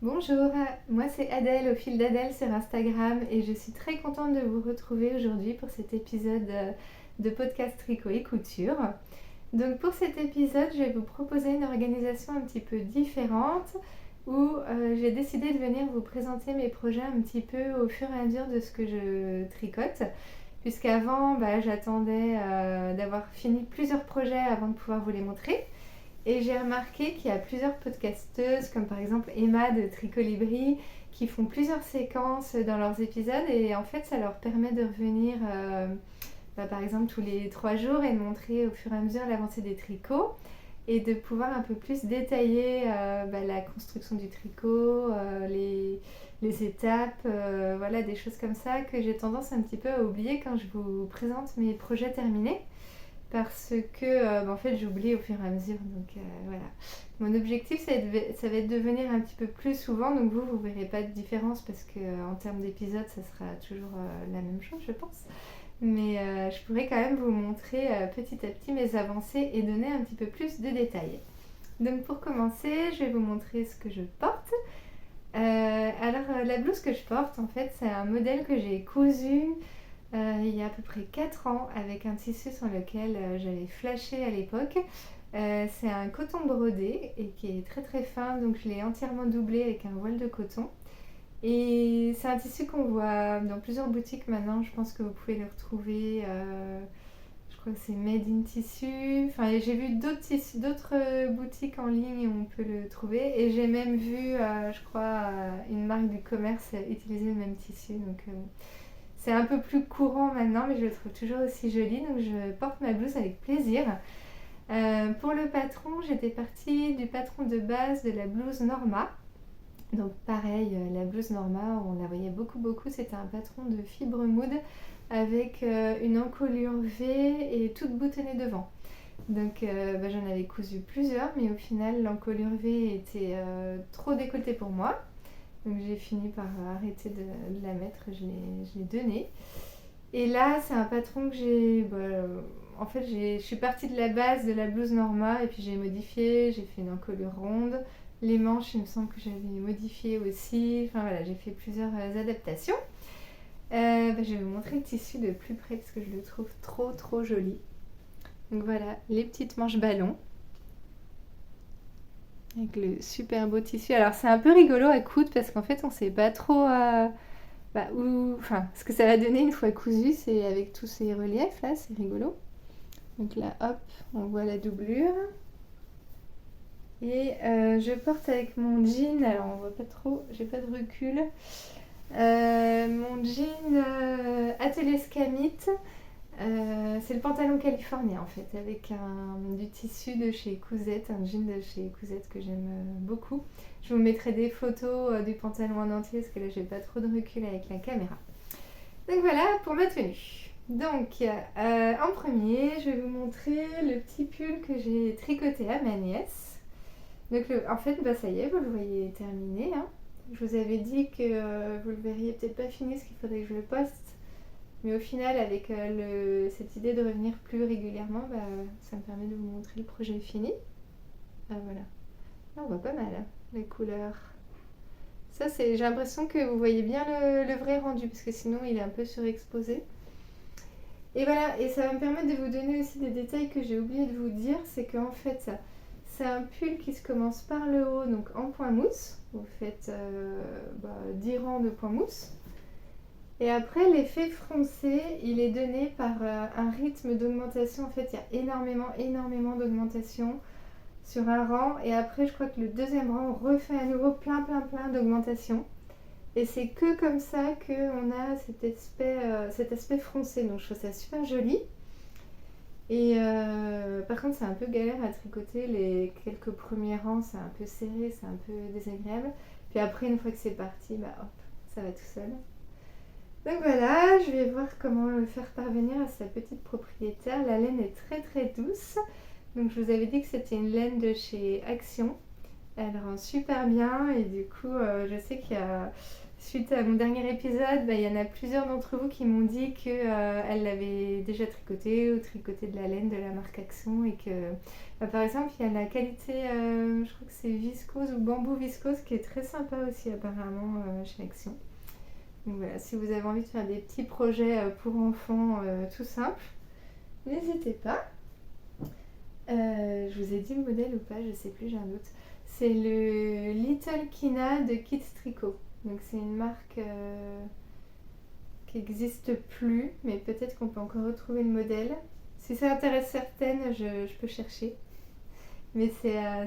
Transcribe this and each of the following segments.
Bonjour, moi c'est Adèle au fil d'Adèle sur Instagram et je suis très contente de vous retrouver aujourd'hui pour cet épisode de podcast tricot et couture. Donc pour cet épisode, je vais vous proposer une organisation un petit peu différente où j'ai décidé de venir vous présenter mes projets un petit peu au fur et à mesure de ce que je tricote. Puisqu'avant, j'attendais d'avoir fini plusieurs projets avant de pouvoir vous les montrer. Et j'ai remarqué qu'il y a plusieurs podcasteuses, comme par exemple Emma de Tricolibri, qui font plusieurs séquences dans leurs épisodes. Et en fait, ça leur permet de revenir, par exemple, tous les 3 jours et de montrer au fur et à mesure l'avancée des tricots. Et de pouvoir un peu plus détailler la construction du tricot, les étapes, voilà, des choses comme ça que j'ai tendance un petit peu à oublier quand je vous présente mes projets terminés. Parce que en fait j'oublie au fur et à mesure, donc voilà. Mon objectif ça va être de venir un petit peu plus souvent, donc vous verrez pas de différence parce que en termes d'épisodes ça sera toujours la même chose je pense. Mais je pourrais quand même vous montrer petit à petit mes avancées et donner un petit peu plus de détails. Donc pour commencer, je vais vous montrer ce que je porte. La blouse que je porte en fait c'est un modèle que j'ai cousu il y a à peu près 4 ans avec un tissu sur lequel j'avais flashé à l'époque. C'est un coton brodé et qui est très très fin, donc je l'ai entièrement doublé avec un voile de coton. Et c'est un tissu qu'on voit dans plusieurs boutiques maintenant, je pense que vous pouvez le retrouver, je crois que c'est Made in Tissu. Enfin, j'ai vu d'autres boutiques en ligne où on peut le trouver. Et j'ai même vu, je crois, une marque du commerce utiliser le même tissu. Donc c'est un peu plus courant maintenant, mais je le trouve toujours aussi joli, donc je porte ma blouse avec plaisir. Pour le patron, j'étais partie du patron de base de la blouse Norma. Donc pareil, la blouse Norma, on la voyait beaucoup, c'était un patron de fibre mood avec une encolure V et toute boutonnée devant. Donc j'en avais cousu plusieurs, mais au final l'encolure V était trop décolletée pour moi. Donc j'ai fini par arrêter de la mettre, je l'ai donnée. Et là, c'est un patron que en fait, je suis partie de la base de la blouse Norma et puis j'ai modifié, j'ai fait une encolure ronde. Les manches, il me semble que j'avais modifié aussi. Enfin voilà, j'ai fait plusieurs adaptations. Je vais vous montrer le tissu de plus près parce que je le trouve trop joli. Donc voilà, les petites manches ballons. Avec le super beau tissu. Alors c'est un peu rigolo à coudre parce qu'en fait on sait pas trop ce que ça va donner une fois cousu. C'est avec tous ces reliefs là, c'est rigolo. Donc là hop, on voit la doublure. Et je porte avec mon jean, alors on voit pas trop, j'ai pas de recul. Mon jean Atelier Scamit. C'est le pantalon californien en fait, avec du tissu de chez Cousette, un jean de chez Cousette que j'aime beaucoup. Je vous mettrai des photos du pantalon en entier parce que là j'ai pas trop de recul avec la caméra. Donc voilà pour ma tenue. Donc en premier, je vais vous montrer le petit pull que j'ai tricoté à ma nièce. Donc en fait, ça y est, vous le voyez terminé. Hein. Je vous avais dit que vous le verriez peut-être pas fini, parce qu'il faudrait que je le poste. Mais au final, avec cette idée de revenir plus régulièrement, ça me permet de vous montrer le projet fini. Voilà. Là, on voit pas mal, hein, les couleurs. Ça, j'ai l'impression que vous voyez bien le vrai rendu, parce que sinon, il est un peu surexposé. Et voilà, et ça va me permettre de vous donner aussi des détails que j'ai oublié de vous dire. C'est qu'en fait, c'est un pull qui se commence par le haut, donc en point mousse. Vous faites 10 rangs de point mousse. Et après, l'effet froncé, il est donné par un rythme d'augmentation. En fait, il y a énormément d'augmentation sur un rang. Et après, je crois que le deuxième rang, on refait à nouveau plein d'augmentation. Et c'est que comme ça qu'on a cet aspect froncé. Donc, je trouve ça super joli. Et par contre, c'est un peu galère à tricoter. Les quelques premiers rangs, c'est un peu serré, c'est un peu désagréable. Puis après, une fois que c'est parti, hop, ça va tout seul. Donc voilà, je vais voir comment le faire parvenir à sa petite propriétaire. La laine est très douce. Donc je vous avais dit que c'était une laine de chez Action. Elle rend super bien et du coup je sais qu'il y a suite à mon dernier épisode, il y en a plusieurs d'entre vous qui m'ont dit qu'elles l'avaient déjà tricoté ou tricoté de la laine de la marque Action et que, par exemple, il y a la qualité, je crois que c'est viscose ou bambou viscose qui est très sympa aussi apparemment chez Action. Donc voilà, si vous avez envie de faire des petits projets pour enfants tout simples, n'hésitez pas. Je vous ai dit le modèle ou pas, je sais plus, j'ai un doute. C'est le Little Kina de Kids Tricot. Donc c'est une marque qui n'existe plus, mais peut-être qu'on peut encore retrouver le modèle. Si ça intéresse certaines, je peux chercher. Mais c'est un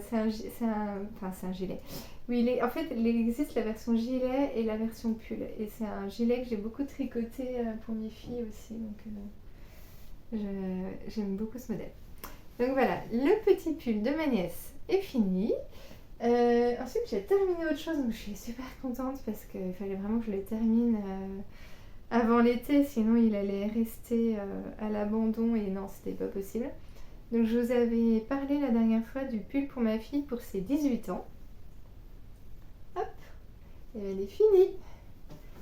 gilet. Oui, en fait, il existe la version gilet et la version pull. Et c'est un gilet que j'ai beaucoup tricoté pour mes filles aussi. Donc j'aime beaucoup ce modèle. Donc voilà, le petit pull de ma nièce est fini. Ensuite, j'ai terminé autre chose, donc je suis super contente parce qu'il fallait vraiment que je le termine avant l'été, sinon il allait rester à l'abandon et non, c'était pas possible. Donc je vous avais parlé la dernière fois du pull pour ma fille pour ses 18 ans. Hop, et elle est finie.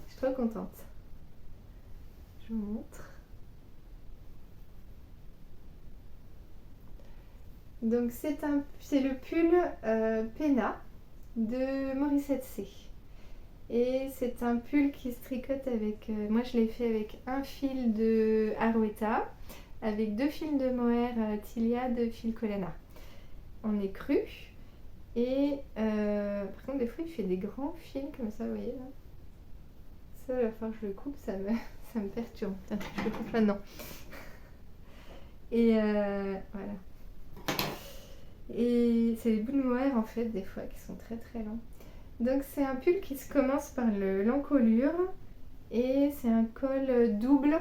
Je suis trop contente. Je vous montre. Donc c'est le pull Pena de Morissette C. Et c'est un pull qui se tricote avec, moi je l'ai fait avec un fil de Arouetta, avec 2 fils de mohair Tilia, 2 fils Colana. En écru. Et par contre des fois il fait des grands fils comme ça, vous voyez là. Ça, il va falloir que je le coupe, ça me perturbe. Tiens, je le coupe maintenant. Et voilà. Et c'est des bouts de mohair en fait des fois qui sont très très longs. Donc c'est un pull qui se commence par l'encolure et c'est un col double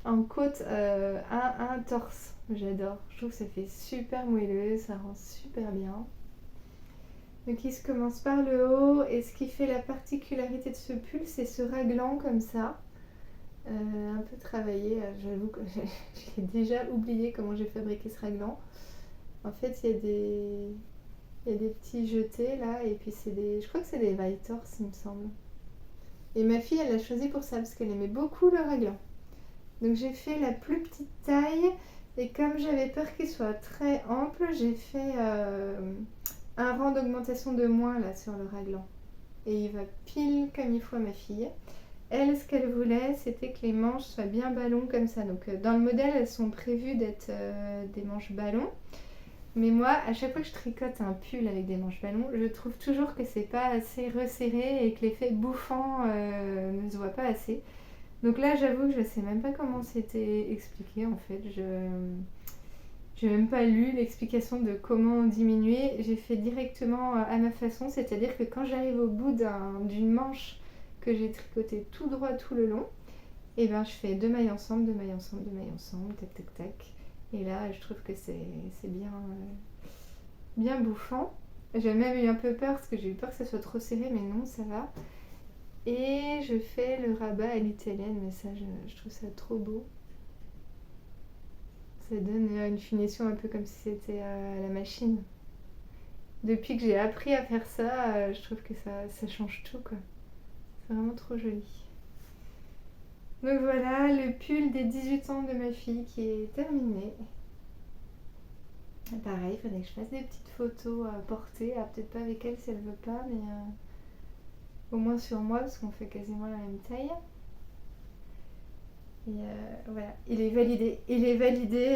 en côte un torse. J'adore, je trouve que ça fait super moelleux, ça rend super bien. Donc il se commence par le haut et ce qui fait la particularité de ce pull c'est ce raglan comme ça. Un peu travaillé, j'avoue que j'ai déjà oublié comment j'ai fabriqué ce raglan. En fait, il y a des petits jetés là, et puis je crois que c'est des Vitors, il me semble. Et ma fille, elle l'a choisi pour ça, parce qu'elle aimait beaucoup le raglan. Donc j'ai fait la plus petite taille, et comme j'avais peur qu'il soit très ample, j'ai fait un rang d'augmentation de moins là sur le raglan. Et il va pile comme il faut à ma fille. Elle, ce qu'elle voulait, c'était que les manches soient bien ballons comme ça. Donc dans le modèle, elles sont prévues d'être des manches ballons. Mais moi, à chaque fois que je tricote un pull avec des manches ballons, je trouve toujours que c'est pas assez resserré et que l'effet bouffant ne se voit pas assez. Donc là, j'avoue que je sais même pas comment c'était expliqué en fait. Je n'ai même pas lu l'explication de comment diminuer. J'ai fait directement à ma façon, c'est-à-dire que quand j'arrive au bout d'une manche que j'ai tricotée tout droit tout le long, et ben je fais 2 mailles ensemble, 2 mailles ensemble, 2 mailles ensemble, tac tac tac. Et là, je trouve que c'est bien bouffant. J'ai même eu un peu peur parce que j'ai eu peur que ça soit trop serré, mais non, ça va. Et je fais le rabat à l'italienne, mais ça, je trouve ça trop beau. Ça donne une finition un peu comme si c'était à la machine. Depuis que j'ai appris à faire ça, je trouve que ça change tout, quoi. C'est vraiment trop joli. Donc voilà, le pull des 18 ans de ma fille qui est terminé. Pareil, il faudrait que je fasse des petites photos à porter. Ah, peut-être pas avec elle si elle veut pas, mais au moins sur moi parce qu'on fait quasiment la même taille. Et voilà, il est validé. Il est validé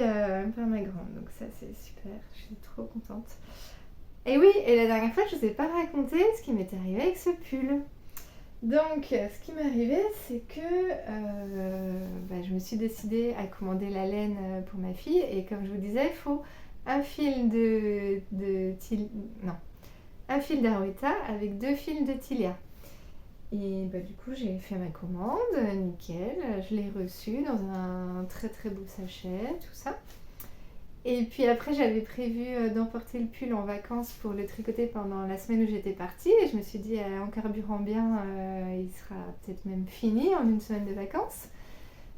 par ma grande, donc ça c'est super, je suis trop contente. Et oui, et la dernière fois je vous ai pas raconté ce qui m'est arrivé avec ce pull. Donc ce qui m'est arrivé c'est que je me suis décidée à commander la laine pour ma fille et comme je vous disais, il faut un fil un fil d'Arouetta avec 2 fils de Tilia. Et du coup j'ai fait ma commande, nickel, je l'ai reçue dans un très très beau sachet, tout ça. Et puis après j'avais prévu d'emporter le pull en vacances pour le tricoter pendant la semaine où j'étais partie. Et je me suis dit en carburant bien, il sera peut-être même fini en une semaine de vacances.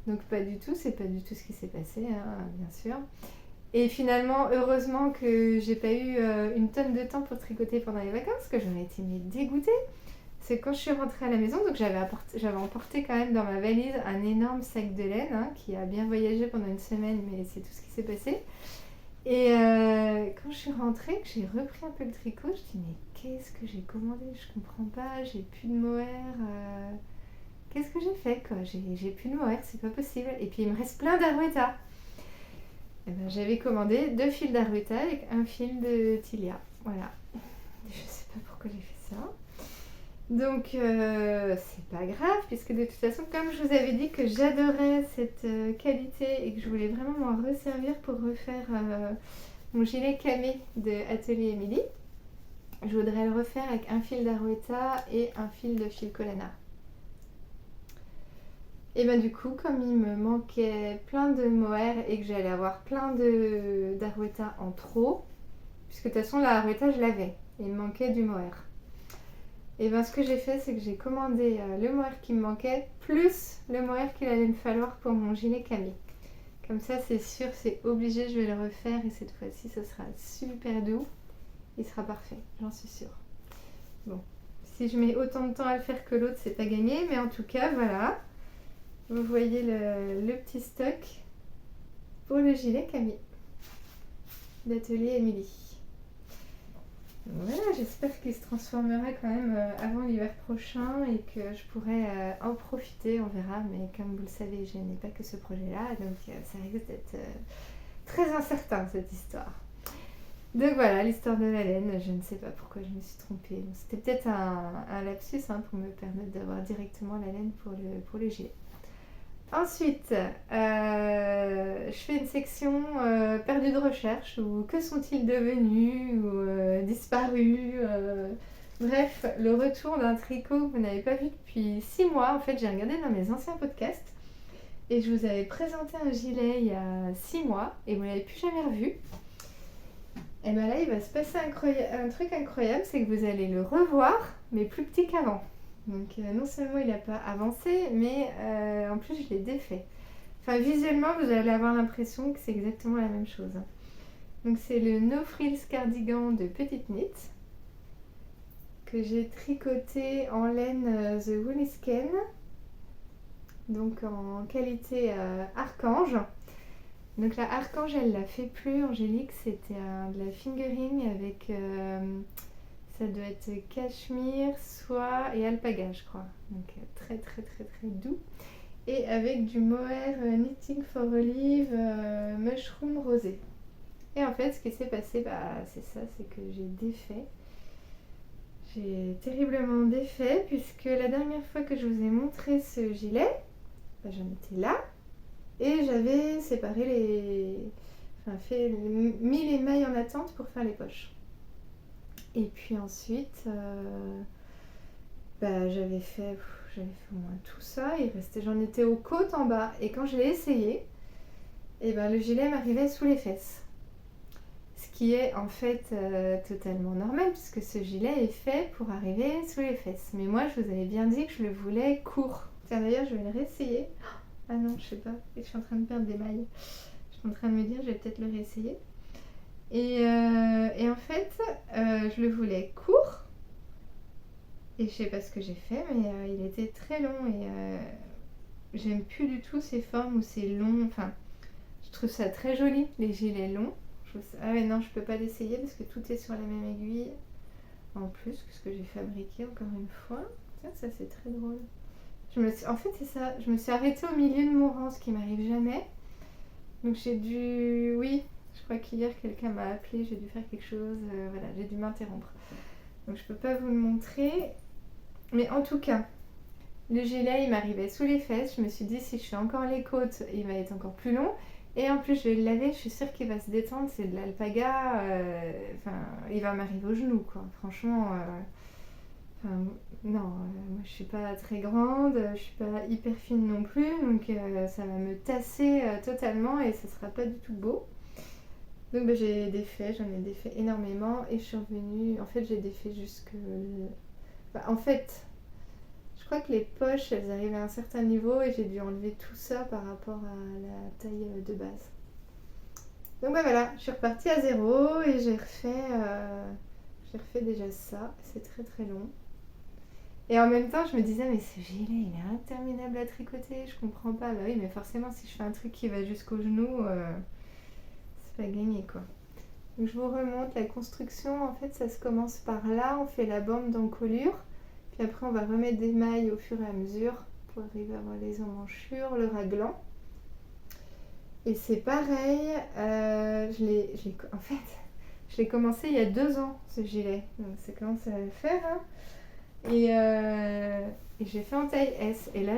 Donc pas du tout, c'est pas du tout ce qui s'est passé, hein, bien sûr. Et finalement, heureusement que j'ai pas eu une tonne de temps pour tricoter pendant les vacances, que j'aurais été dégoûtée. c'est quand je suis rentrée à la maison, donc j'avais emporté quand même dans ma valise un énorme sac de laine qui a bien voyagé pendant une semaine, mais c'est tout ce qui s'est passé. Et quand je suis rentrée, que j'ai repris un peu le tricot, je dis mais qu'est-ce que j'ai commandé? Je comprends pas, j'ai plus de mohair. Qu'est-ce que j'ai fait quoi? J'ai plus de mohair, c'est pas possible. Et puis il me reste plein d'Arwetta. Et ben, j'avais commandé 2 fils d'Arwetta avec un fil de Tilia. Voilà. Je sais pas pourquoi j'ai fait ça. Donc c'est pas grave, puisque de toute façon, comme je vous avais dit que j'adorais cette qualité et que je voulais vraiment m'en resservir pour refaire mon gilet camé de Atelier Émilie, je voudrais le refaire avec un fil d'Arwetta et un fil de fil Collana. Et ben du coup, comme il me manquait plein de mohair et que j'allais avoir plein d'Arwetta en trop, puisque de toute façon la Arwetta je l'avais, et il me manquait du mohair. Et bien ce que j'ai fait, c'est que j'ai commandé le mohair qui me manquait, plus le mohair qu'il allait me falloir pour mon gilet camé. Comme ça, c'est sûr, c'est obligé, je vais le refaire et cette fois-ci, ce sera super doux. Il sera parfait, j'en suis sûre. Bon, si je mets autant de temps à le faire que l'autre, c'est pas gagné, mais en tout cas, voilà. Vous voyez le petit stock pour le gilet camé d'Atelier Émilie. Voilà, j'espère qu'il se transformera quand même avant l'hiver prochain et que je pourrai en profiter, on verra. Mais comme vous le savez, je n'ai pas que ce projet-là, donc ça risque d'être très incertain cette histoire. Donc voilà, l'histoire de la laine, je ne sais pas pourquoi je me suis trompée. C'était peut-être un lapsus pour me permettre d'avoir directement la laine pour le gilet. Ensuite, je fais une section perdue de recherche ou que sont-ils devenus ou disparus. Bref, le retour d'un tricot que vous n'avez pas vu depuis 6 mois. En fait, j'ai regardé dans mes anciens podcasts et je vous avais présenté un gilet il y a 6 mois et vous ne l'avez plus jamais revu. Et bien là, il va se passer un truc incroyable, c'est que vous allez le revoir, mais plus petit qu'avant. Donc non seulement il n'a pas avancé, mais en plus je l'ai défait. Enfin visuellement vous allez avoir l'impression que c'est exactement la même chose. Donc c'est le No Frills Cardigan de Petite Knit que j'ai tricoté en laine The Wool is Ken, donc en qualité Archange. Donc la Archange elle l'a fait plus Angélique, c'était de la fingering avec... ça doit être cachemire, soie et alpaga, je crois. Donc très très très très doux. Et avec du mohair Knitting for Olive mushroom rosé. Et en fait, ce qui s'est passé, c'est ça, c'est que j'ai défait. J'ai terriblement défait puisque la dernière fois que je vous ai montré ce gilet, j'en étais là et j'avais séparé mis les mailles en attente pour faire les poches. Et puis ensuite, j'avais fait au moins tout ça. J'en étais aux côtes en bas. Et quand je l'ai essayé, le gilet m'arrivait sous les fesses. Ce qui est en fait totalement normal puisque ce gilet est fait pour arriver sous les fesses. Mais moi, je vous avais bien dit que je le voulais court. Tiens, d'ailleurs, je vais le réessayer. Ah non, je sais pas. Je suis en train de perdre des mailles. Je suis en train de me dire, je vais peut-être le réessayer. Et en fait, je le voulais court. Et je sais pas ce que j'ai fait, mais il était très long. Et j'aime plus du tout ces formes où c'est long. Enfin, je trouve ça très joli, les gilets longs. Ah ouais, non, je peux pas l'essayer parce que tout est sur la même aiguille. En plus que ce que j'ai fabriqué encore une fois. Tiens, ça c'est très drôle. En fait, c'est ça. Je me suis arrêtée au milieu de mon rang, ce qui m'arrive jamais. Donc j'ai dû... Oui, je crois qu'hier quelqu'un m'a appelé, j'ai dû faire quelque chose. Voilà, j'ai dû m'interrompre. Donc je peux pas vous le montrer. Mais en tout cas, le gilet il m'arrivait sous les fesses. Je me suis dit si je fais encore les côtes, il va être encore plus long. Et en plus je vais le laver, je suis sûre qu'il va se détendre. C'est de l'alpaga. Il va m'arriver au genou quoi. Franchement, non, moi je suis pas très grande, je suis pas hyper fine non plus. Donc ça va me tasser totalement et ça sera pas du tout beau. Donc j'en ai défait énormément et je suis revenue. En fait j'ai défait jusque... en fait, je crois que les poches elles arrivaient à un certain niveau et j'ai dû enlever tout ça par rapport à la taille de base. Donc voilà, je suis repartie à zéro et j'ai refait déjà ça. C'est très très long. Et en même temps, je me disais, mais ce gilet, il est interminable à tricoter, je comprends pas. Bah oui, mais forcément, si je fais un truc qui va jusqu'au genou, c'est pas gagné, quoi. Donc je vous remonte la construction. En fait, ça se commence par là. On fait la bande d'encolure. Puis après, on va remettre des mailles au fur et à mesure pour arriver à avoir les emmanchures, le raglan. Et c'est pareil. En fait, je l'ai commencé il y a 2 ans, ce gilet. Donc ça commence à le faire. Hein. Et j'ai fait en taille S. Et là,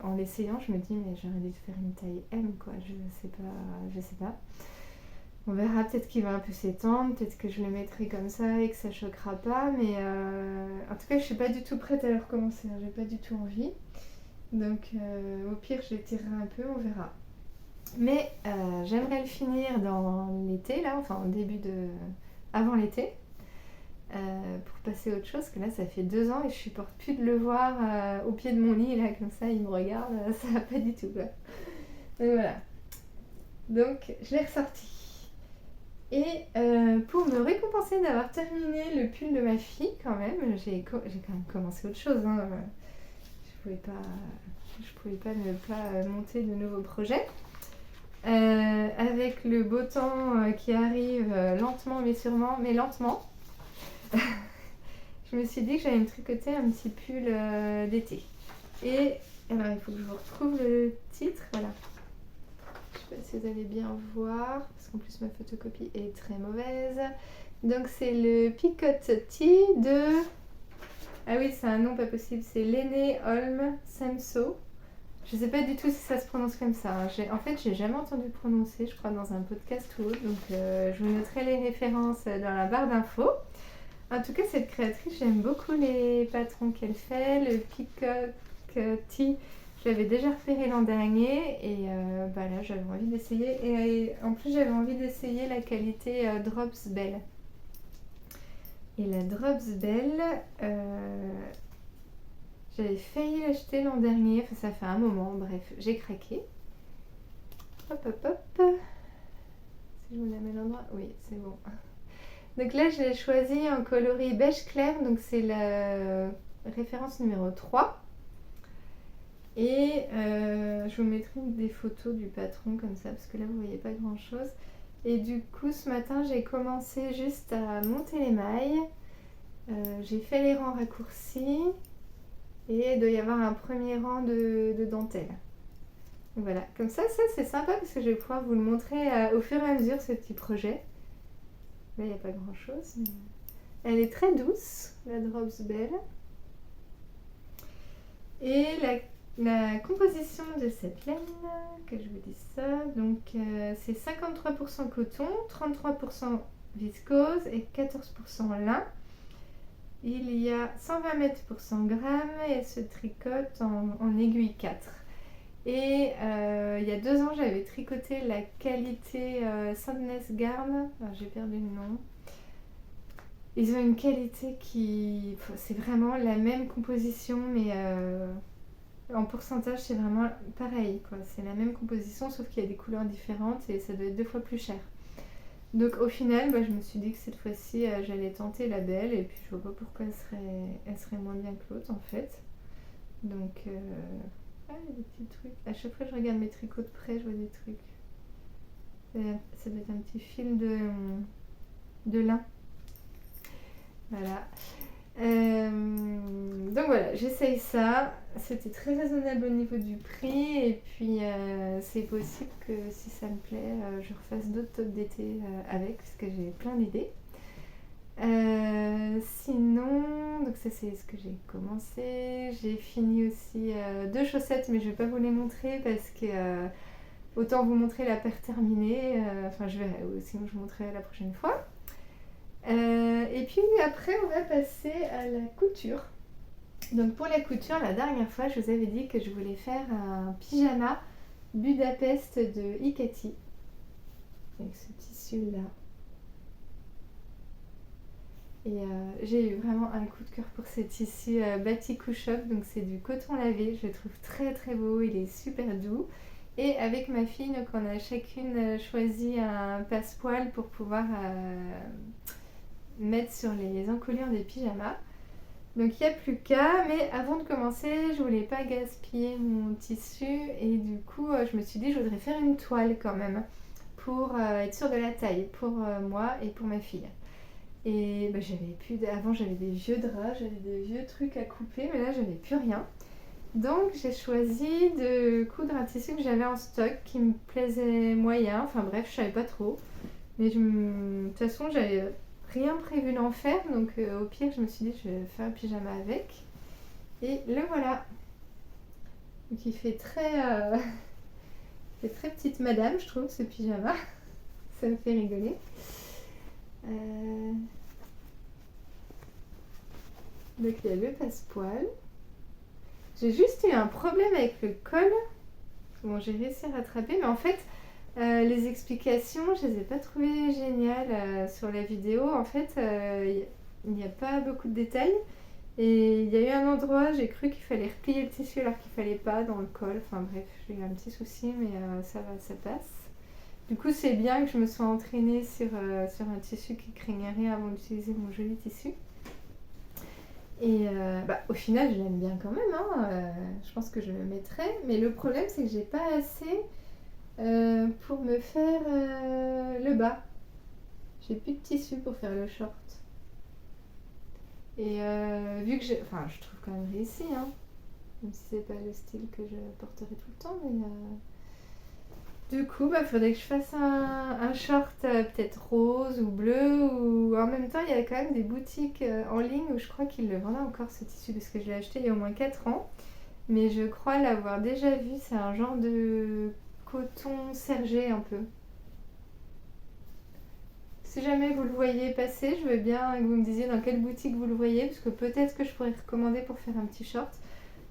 en l'essayant, je me dis, mais j'aurais dû faire une taille M, quoi. Je sais pas. On verra, peut-être qu'il va un peu s'étendre, peut-être que je le mettrai comme ça et que ça choquera pas, mais en tout cas je suis pas du tout prête à le recommencer, hein. J'ai pas du tout envie. Donc au pire je l'étirerai un peu, on verra. Mais j'aimerais le finir dans l'été, là, enfin avant l'été, pour passer à autre chose, parce que là ça fait 2 ans et je supporte plus de le voir au pied de mon lit, là, comme ça il me regarde, ça va pas du tout, quoi. Donc voilà. Donc je l'ai ressorti. Et pour me récompenser d'avoir terminé le pull de ma fille, quand même, j'ai quand même commencé autre chose. Hein. Je pouvais pas ne pas monter de nouveaux projets. Avec le beau temps qui arrive lentement mais sûrement, mais lentement, je me suis dit que j'allais me tricoter un petit pull d'été. Et alors il faut que je vous retrouve le titre, voilà. Je sais pas si vous allez bien voir, parce qu'en plus ma photocopie est très mauvaise. Donc c'est le Picotte Tee de... Ah oui, c'est un nom pas possible, c'est Lene Holm Samso. Je sais pas du tout si ça se prononce comme ça. Hein. En fait, j'ai jamais entendu prononcer, je crois, dans un podcast ou autre. Donc je vous noterai les références dans la barre d'infos. En tout cas, cette créatrice, j'aime beaucoup les patrons qu'elle fait. Le Picotte Tee, je l'avais déjà repéré l'an dernier et là j'avais envie d'essayer. Et en plus j'avais envie d'essayer la qualité Drops Bell. Et la Drops Bell, j'avais failli l'acheter l'an dernier, enfin ça fait un moment, bref, j'ai craqué. Hop hop hop. Si je me la mets à l'endroit, oui c'est bon. Donc là je l'ai choisi en coloris beige clair, donc c'est la référence numéro 3. Et je vous mettrai des photos du patron comme ça, parce que là vous voyez pas grand chose. Et du coup ce matin j'ai commencé juste à monter les mailles. J'ai fait les rangs raccourcis. Et il doit y avoir un premier rang de dentelle. Donc voilà, comme ça c'est sympa parce que je vais pouvoir vous le montrer au fur et à mesure ce petit projet. Là il n'y a pas grand chose. Mais... Elle est très douce, la Drops Bell. Et la composition de cette laine, que je vous dise ça, donc c'est 53% coton, 33% viscose et 14% lin. Il y a 120 mètres pour 100 grammes et elle se tricote en aiguille 4. Et il y a 2 ans, j'avais tricoté la qualité Sandnes Garn. J'ai perdu le nom. Ils ont une qualité qui... C'est vraiment la même composition, mais en pourcentage, c'est vraiment pareil, quoi. C'est la même composition, sauf qu'il y a des couleurs différentes et ça doit être 2 fois plus cher. Donc au final, je me suis dit que cette fois-ci, j'allais tenter la belle et puis je vois pas pourquoi elle serait moins bien que l'autre en fait. Donc, il y a des petits trucs. À chaque fois que je regarde mes tricots de près, je vois des trucs. Ça doit être un petit fil de lin. Voilà. Donc voilà, j'essaye ça. C'était très raisonnable au niveau du prix et puis c'est possible que si ça me plaît, je refasse d'autres tops d'été avec parce que j'ai plein d'idées. Sinon, donc ça c'est ce que j'ai commencé. J'ai fini aussi 2 chaussettes, mais je vais pas vous les montrer parce que autant vous montrer la paire terminée. Enfin, je verrai, sinon je vous montrerai la prochaine fois. Et puis après, on va passer à la couture. Donc pour la couture, la dernière fois, je vous avais dit que je voulais faire un pyjama Budapest de Ikati. Avec ce tissu-là. Et j'ai eu vraiment un coup de cœur pour ce tissu Batik Shop. Donc c'est du coton lavé, je le trouve très très beau, il est super doux. Et avec ma fille, donc on a chacune choisi un passepoil pour pouvoir mettre sur les encolures des pyjamas. Donc il n'y a plus qu'à, mais avant de commencer, je voulais pas gaspiller mon tissu et du coup je me suis dit je voudrais faire une toile quand même pour être sûre de la taille pour moi et pour ma fille. Et avant j'avais des vieux draps, j'avais des vieux trucs à couper, mais là j'avais plus rien. Donc j'ai choisi de coudre un tissu que j'avais en stock qui me plaisait moyen, enfin bref je savais pas trop. Mais de toute façon j'avais rien prévu d'en faire, donc au pire je me suis dit je vais faire un pyjama avec. Et le voilà. Donc il fait fait très petite madame je trouve ce pyjama. Ça me fait rigoler. Donc il y a le passepoil. J'ai juste eu un problème avec le col. Bon, j'ai réussi à rattraper, mais en fait, les explications, je les ai pas trouvées géniales sur la vidéo. En fait, il n'y a pas beaucoup de détails. Et il y a eu un endroit, j'ai cru qu'il fallait replier le tissu alors qu'il fallait pas dans le col. Enfin bref, j'ai eu un petit souci, mais ça va, ça passe. Du coup, c'est bien que je me sois entraînée sur un tissu qui craignait rien avant d'utiliser mon joli tissu. Et au final, je l'aime bien quand même. Je pense que je le mettrai. Mais le problème, c'est que j'ai pas assez pour me faire le bas. J'ai plus de tissu pour faire le short. Et vu que je trouve quand même réussi, hein. Même si c'est pas le style que je porterai tout le temps, mais du coup, faudrait que je fasse un short peut-être rose ou bleu, ou en même temps, il y a quand même des boutiques en ligne où je crois qu'ils le vendent encore ce tissu parce que je l'ai acheté il y a au moins 4 ans. Mais je crois l'avoir déjà vu, c'est un genre de coton sergé un peu. Si jamais vous le voyez passer, je veux bien que vous me disiez dans quelle boutique vous le voyez, parce que peut-être que je pourrais recommander pour faire un petit short.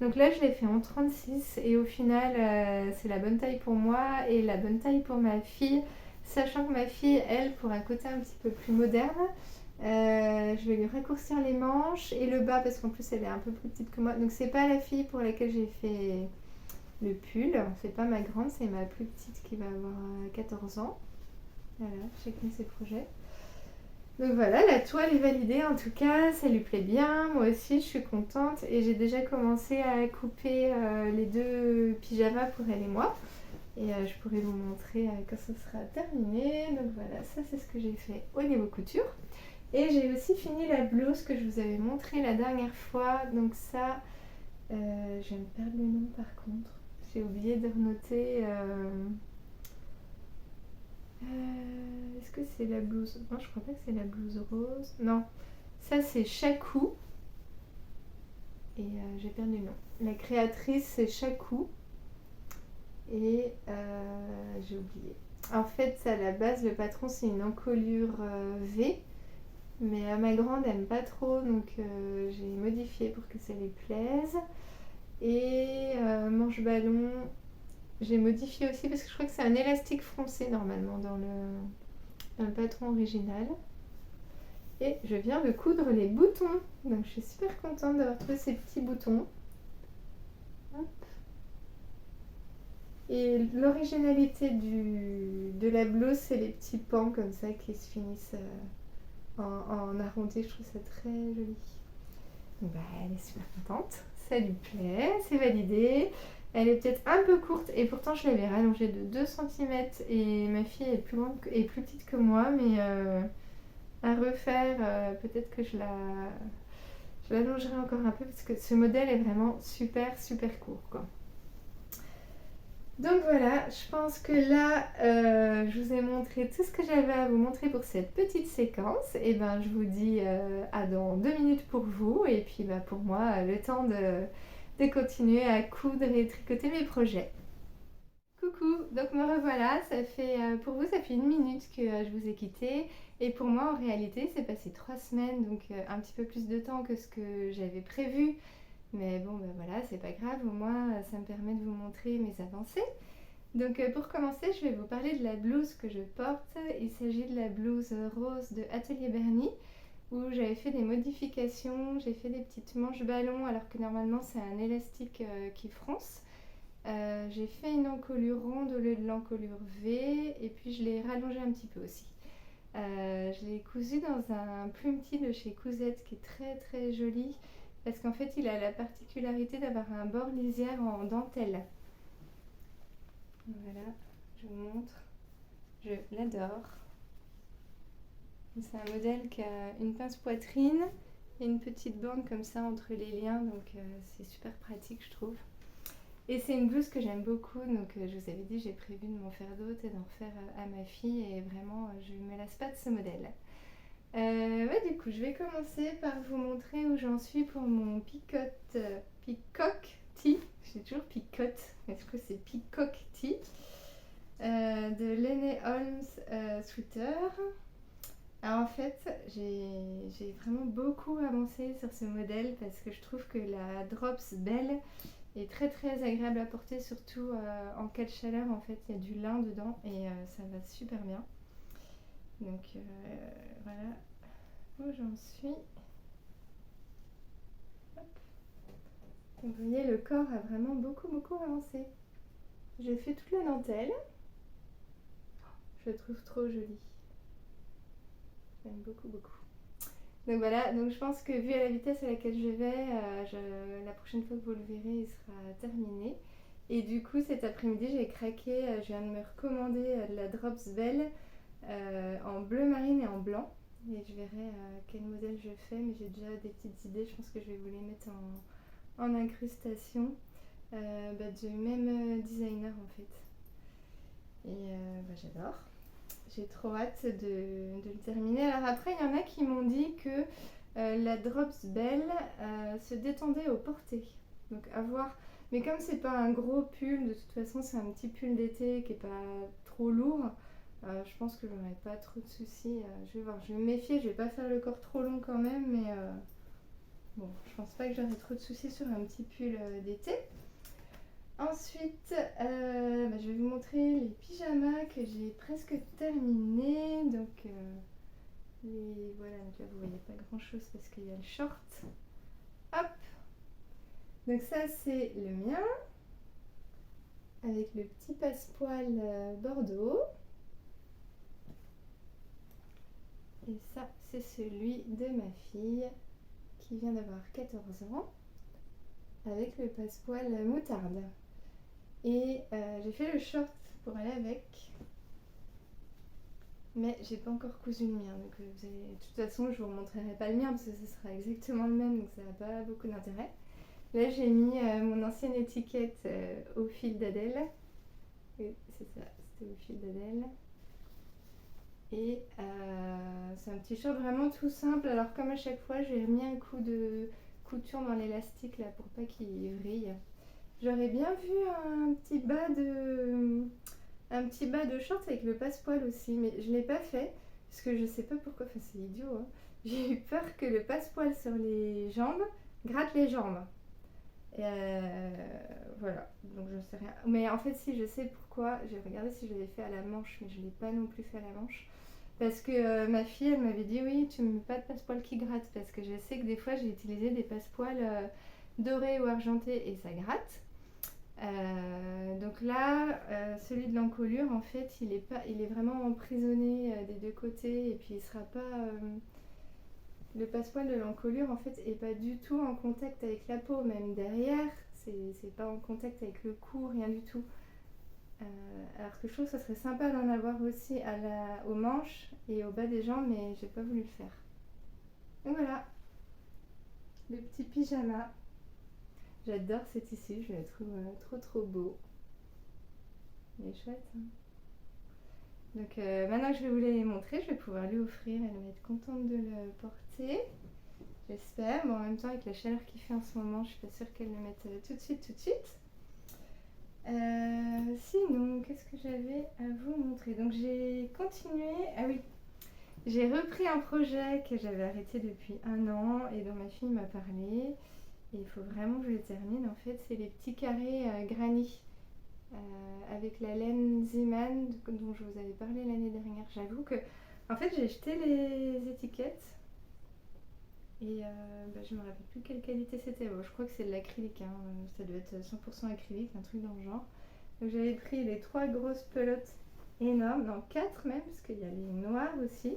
Donc là, je l'ai fait en 36 et au final, c'est la bonne taille pour moi et la bonne taille pour ma fille. Sachant que ma fille, elle, pour un côté un petit peu plus moderne, je vais lui raccourcir les manches et le bas parce qu'en plus elle est un peu plus petite que moi. Donc c'est pas la fille pour laquelle j'ai fait le pull, c'est pas ma grande, c'est ma plus petite qui va avoir 14 ans. Voilà, chacun ses projets. Donc voilà, la toile est validée en tout cas, ça lui plaît bien, moi aussi je suis contente et j'ai déjà commencé à couper les 2 pyjamas pour elle et moi. Et je pourrai vous montrer quand ce sera terminé. Donc voilà, ça c'est ce que j'ai fait au niveau couture. Et j'ai aussi fini la blouse que je vous avais montrée la dernière fois. Donc ça, je vais me perdre le nom par contre. J'ai oublié de renoter. Est-ce que c'est la blouse? Non, je crois pas que c'est la blouse rose. Non, ça c'est Chakou. Et j'ai perdu le nom. La créatrice c'est Chakou. Et j'ai oublié. En fait, à la base, le patron c'est une encolure V. Mais ma grande aime pas trop, donc j'ai modifié pour que ça lui plaise. Et manche ballon, j'ai modifié aussi parce que je crois que c'est un élastique froncé normalement dans le patron original. Et je viens de coudre les boutons, donc je suis super contente d'avoir trouvé ces petits boutons. Hop. Et l'originalité de la blouse, c'est les petits pans comme ça qui se finissent en arrondi. Je trouve ça très joli. Donc elle est super contente, ça lui plaît, c'est validé. Elle est peut-être un peu courte et pourtant je l'avais rallongée de 2 cm et ma fille est plus grande et plus petite que moi, mais à refaire, peut-être que je l'allongerai encore un peu parce que ce modèle est vraiment super super court quoi. Donc voilà, je pense que là, je vous ai montré tout ce que j'avais à vous montrer pour cette petite séquence. Et ben, je vous dis à dans 2 minutes pour vous. Et puis pour moi, le temps de continuer à coudre et tricoter mes projets. Coucou, donc me revoilà, pour vous ça fait 1 minute que je vous ai quitté. Et pour moi en réalité c'est passé 3 semaines, donc un petit peu plus de temps que ce que j'avais prévu. Mais bon, voilà, c'est pas grave, au moins ça me permet de vous montrer mes avancées. Donc pour commencer, je vais vous parler de la blouse que je porte. Il s'agit de la blouse rose de Atelier Bernie, où j'avais fait des modifications. J'ai fait des petites manches ballons, alors que normalement c'est un élastique qui fronce. J'ai fait une encolure ronde au lieu de l'encolure V, et puis je l'ai rallongée un petit peu aussi. Je l'ai cousu dans un plumetis de chez Cousette qui est très très joli. parce qu'en fait il a la particularité d'avoir un bord lisière en dentelle. Voilà, je vous montre, je l'adore. C'est un modèle qui a une pince poitrine et une petite bande comme ça entre les liens, donc c'est super pratique je trouve. Et c'est une blouse que j'aime beaucoup, donc je vous avais dit, j'ai prévu de m'en faire d'autres et d'en faire à ma fille, et vraiment je ne me lasse pas de ce modèle. Du coup, je vais commencer par vous montrer où j'en suis pour mon peacock tee. J'ai toujours picote, mais je crois que c'est peacock tee de Lene Holmes Sweater. Alors en fait, j'ai vraiment beaucoup avancé sur ce modèle parce que je trouve que la Drops Belle est très très agréable à porter, surtout en cas de chaleur. En fait, il y a du lin dedans et ça va super bien. Donc voilà où j'en suis. Hop. Donc vous voyez, le corps a vraiment beaucoup avancé. J'ai fait toute la dentelle. Je la trouve trop jolie. J'aime beaucoup. Donc voilà, donc je pense que vu à la vitesse à laquelle je vais, la prochaine fois que vous le verrez, il sera terminé. Et du coup, cet après-midi, j'ai craqué, je viens de me recommander de la Drops Belle en bleu marine et en blanc. Et je verrai quel modèle je fais, mais j'ai déjà des petites idées. Je pense que je vais vous les mettre en incrustation du même designer en fait. Et j'adore. J'ai trop hâte de le terminer. Alors après, il y en a qui m'ont dit que la Drops Belle se détendait au porté. Donc à voir. Mais comme c'est pas un gros pull, de toute façon c'est un petit pull d'été qui est pas trop lourd, je pense que j'aurai pas trop de soucis. Je vais voir, je vais me méfier, je vais pas faire le corps trop long quand même, mais bon, je pense pas que j'aurai trop de soucis sur un petit pull d'été. Ensuite, je vais vous montrer les pyjamas que j'ai presque terminés. Donc, voilà, donc là vous voyez pas grand chose parce qu'il y a le short. Hop! Donc, ça c'est le mien avec le petit passepoil bordeaux. Et ça, c'est celui de ma fille qui vient d'avoir 14 ans avec le passepoil moutarde. Et j'ai fait le short pour aller avec. Mais j'ai pas encore cousu le mien, donc de toute façon je vous montrerai pas le mien parce que ce sera exactement le même, donc ça n'a pas beaucoup d'intérêt. Là j'ai mis mon ancienne étiquette au fil d'Adèle. Oui, c'est ça, c'était au fil d'Adèle. Et c'est un petit short vraiment tout simple. Alors comme à chaque fois, j'ai remis un coup de couture dans l'élastique là pour pas qu'il vrille. J'aurais bien vu un petit bas de short avec le passepoil aussi, mais je l'ai pas fait parce que je sais pas pourquoi. Enfin, c'est idiot, hein. J'ai eu peur que le passepoil sur les jambes gratte les jambes. Et voilà, donc je sais rien. Mais en fait, si, je sais pourquoi. J'ai regardé si je l'avais fait à la manche, mais je l'ai pas non plus fait à la manche. Parce que ma fille, elle m'avait dit oui, tu ne mets pas de passepoil qui gratte. Parce que je sais que des fois, j'ai utilisé des passepoils dorés ou argentés et ça gratte. Donc là, celui de l'encolure, en fait, il est vraiment emprisonné des deux côtés et puis il sera pas. Le passepoil de l'encolure, en fait, est pas du tout en contact avec la peau, même derrière, c'est pas en contact avec le cou, rien du tout. Alors que je trouve que ça serait sympa d'en avoir aussi aux manches et au bas des jambes, mais j'ai pas voulu le faire. Et voilà, le petit pyjama. J'adore ce tissu, je le trouve trop beau. Il est chouette, hein. Donc maintenant que je vais vous les montrer, je vais pouvoir lui offrir. Elle va être contente de le porter. J'espère. Bon, en même temps, avec la chaleur qu'il fait en ce moment, je suis pas sûre qu'elle le mette tout de suite. Sinon, qu'est-ce que j'avais à vous montrer? Donc j'ai continué. Ah oui, j'ai repris un projet que j'avais arrêté depuis 1 an et dont ma fille m'a parlé. Et il faut vraiment que je le termine. En fait, c'est les petits carrés granny. Avec la laine Zeeman dont je vous avais parlé l'année dernière. J'avoue que en fait j'ai jeté les étiquettes et je me rappelle plus quelle qualité c'était. Bon, je crois que c'est de l'acrylique, hein. Ça doit être 100% acrylique, un truc dans le genre. Donc j'avais pris les 3 grosses pelotes énormes, non 4 même parce qu'il y a les noirs aussi.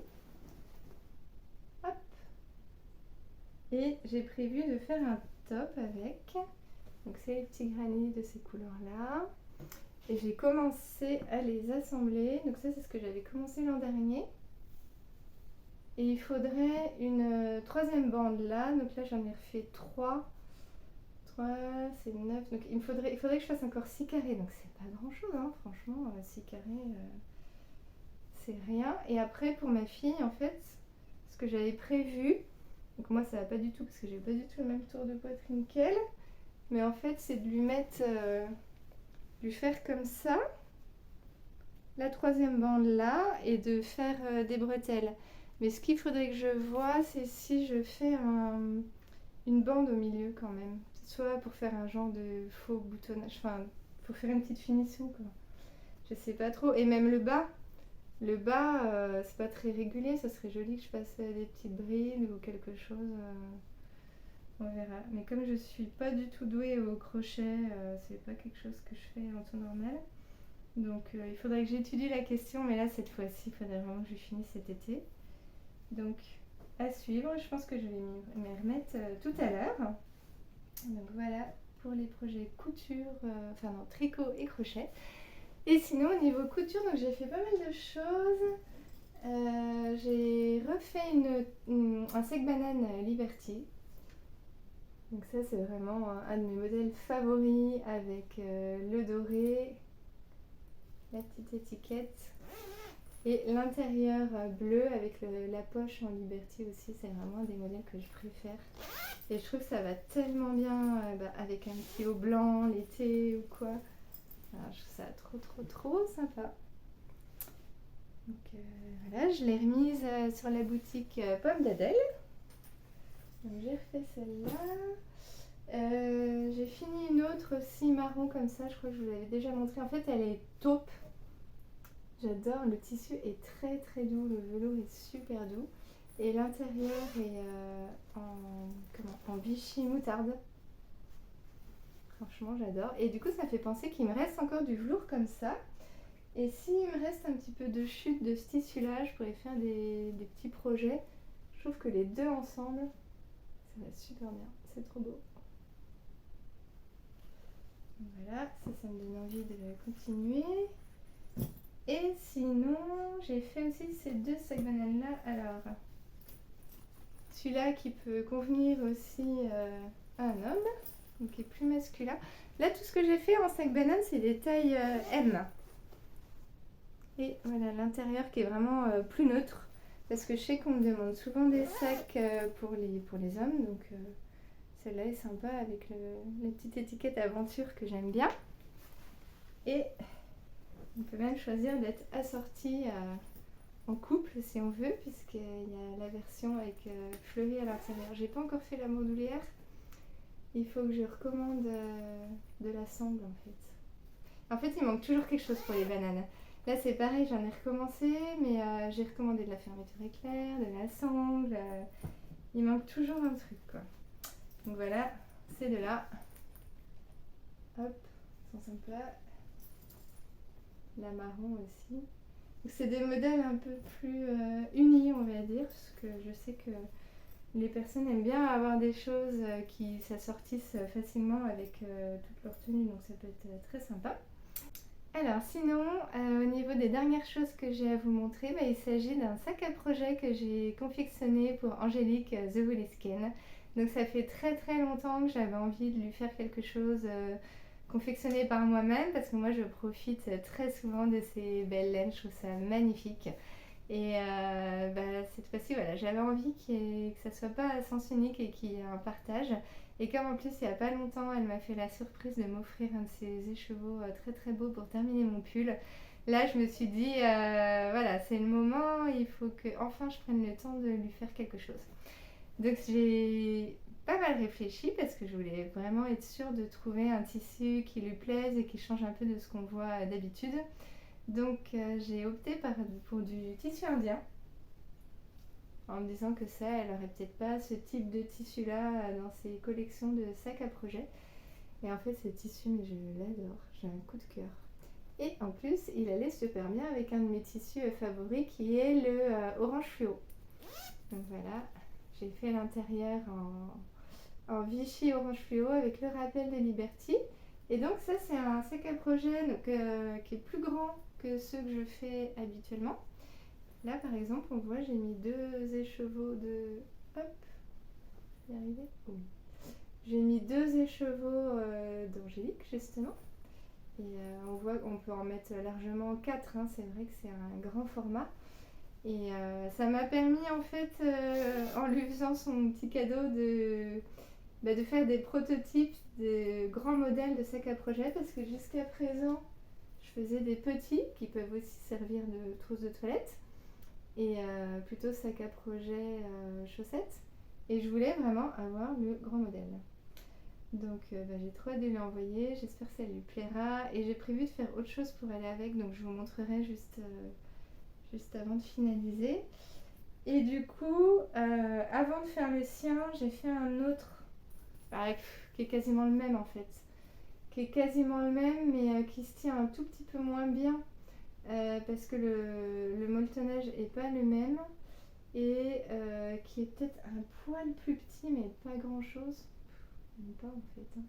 Hop. Et j'ai prévu de faire un top avec. Donc c'est les petits granits de ces couleurs-là. Et j'ai commencé à les assembler. Donc ça, c'est ce que j'avais commencé l'an dernier. Et il faudrait une troisième bande là. Donc là, j'en ai refait 3. 3, c'est 9. Donc il faudrait que je fasse encore 6 carrés. Donc c'est pas grand chose, hein. Franchement, 6 carrés, c'est rien. Et après, pour ma fille, en fait, ce que j'avais prévu, donc moi ça va pas du tout parce que j'ai pas du tout le même tour de poitrine qu'elle, mais en fait, c'est de lui mettre, lui faire comme ça, la troisième bande là, et de faire des bretelles. Mais ce qu'il faudrait que je vois, c'est si je fais une bande au milieu quand même. Soit pour faire un genre de faux boutonnage, enfin, pour faire une petite finition quoi. Je sais pas trop. Et même le bas, c'est pas très régulier, ça serait joli que je fasse des petites brides ou quelque chose. On verra. Mais comme je suis pas du tout douée au crochet, c'est pas quelque chose que je fais en temps normal. Donc il faudrait que j'étudie la question, mais là cette fois-ci, il faudrait vraiment que je finisse cet été. Donc à suivre, je pense que je vais m'y remettre tout à l'heure. Donc voilà pour les projets couture, enfin non, tricot et crochet. Et sinon au niveau couture, donc j'ai fait pas mal de choses. J'ai refait un sec banane Liberty. Donc ça c'est vraiment un de mes modèles favoris avec le doré, la petite étiquette et l'intérieur bleu avec la poche en Liberty aussi. C'est vraiment un des modèles que je préfère. Et je trouve que ça va tellement bien avec un petit haut blanc l'été ou quoi. Alors, je trouve ça trop sympa. Donc voilà, je l'ai remise sur la boutique Pomme d'Adèle. Donc j'ai refait celle-là. J'ai fini une autre aussi marron comme ça, je crois que je vous l'avais déjà montré. En fait, elle est taupe. J'adore, le tissu est très doux, le velours est super doux. Et l'intérieur est en Vichy moutarde. Franchement, j'adore. Et du coup, ça fait penser qu'il me reste encore du velours comme ça. Et s'il me reste un petit peu de chute de ce tissu-là, je pourrais faire des petits projets. Je trouve que les deux ensemble, ça va super bien. C'est trop beau. Voilà, ça me donne envie de continuer. Et sinon, j'ai fait aussi ces deux sacs bananes là. Alors, celui-là qui peut convenir aussi à un homme, donc qui est plus masculin. Là, tout ce que j'ai fait en sac banane, c'est des tailles M. Et voilà, l'intérieur qui est vraiment plus neutre. Parce que je sais qu'on me demande souvent des sacs pour les hommes. Donc celle-là est sympa avec la petite étiquette aventure que j'aime bien. Et on peut même choisir d'être assorti en couple si on veut, puisqu'il y a la version avec fleurie à l'intérieur. J'ai pas encore fait la bandoulière. Il faut que je recommande de la sangle en fait. En fait, il manque toujours quelque chose pour les bananes. Là, c'est pareil, j'en ai recommencé, mais j'ai recommandé de la fermeture éclair, de la sangle. Il manque toujours un truc, quoi. Donc voilà, c'est de là. Hop, sont sympas. La marron aussi. Donc c'est des modèles un peu plus unis, on va dire, parce que je sais que les personnes aiment bien avoir des choses qui s'assortissent facilement avec toute leur tenue, donc ça peut être très sympa. Alors sinon, au niveau des dernières choses que j'ai à vous montrer, il s'agit d'un sac à projet que j'ai confectionné pour Angélique The Woolly-Skin. Donc ça fait très longtemps que j'avais envie de lui faire quelque chose confectionné par moi-même parce que moi je profite très souvent de ces belles laines, je trouve ça magnifique. Et cette fois-ci, voilà, j'avais envie que ça soit pas à sens unique et qu'il y ait un partage. Et comme en plus, il n'y a pas longtemps, elle m'a fait la surprise de m'offrir un de ses écheveaux très beau pour terminer mon pull. Là, je me suis dit, voilà, c'est le moment, il faut que enfin je prenne le temps de lui faire quelque chose. Donc j'ai pas mal réfléchi parce que je voulais vraiment être sûre de trouver un tissu qui lui plaise et qui change un peu de ce qu'on voit d'habitude. Donc j'ai opté pour du tissu indien en me disant que ça, elle aurait peut-être pas ce type de tissu là dans ses collections de sacs à projet. Et en fait ce tissu, mais je l'adore, j'ai un coup de cœur. Et en plus il allait super bien avec un de mes tissus favoris qui est le orange fluo. Donc voilà, j'ai fait l'intérieur en Vichy orange fluo avec le rappel de Liberty. Et donc ça c'est un sac à projet qui est plus grand que ceux que je fais habituellement. Là par exemple on voit j'ai mis 2 écheveaux de... Hop, y arriver. Oui. J'ai mis 2 écheveaux d'angélique justement. Et on voit qu'on peut en mettre largement 4, hein. C'est vrai que c'est un grand format. Et ça m'a permis en fait, en lui faisant son petit cadeau, de faire des prototypes de grands modèles de sacs à projet parce que jusqu'à présent, je faisais des petits qui peuvent aussi servir de trousse de toilette et plutôt sac à projet chaussettes. Et je voulais vraiment avoir le grand modèle. Donc j'ai trop hâte de lui envoyer, j'espère que ça lui plaira et j'ai prévu de faire autre chose pour aller avec, donc je vous montrerai juste avant de finaliser. Et du coup, avant de faire le sien, j'ai fait un autre, qui est quasiment le même en fait. Qui est quasiment le même, mais qui se tient un tout petit peu moins bien. Parce que le molletonnage est pas le même. Et qui est peut-être un poil plus petit, mais pas grand chose. Même pas en fait. Hein.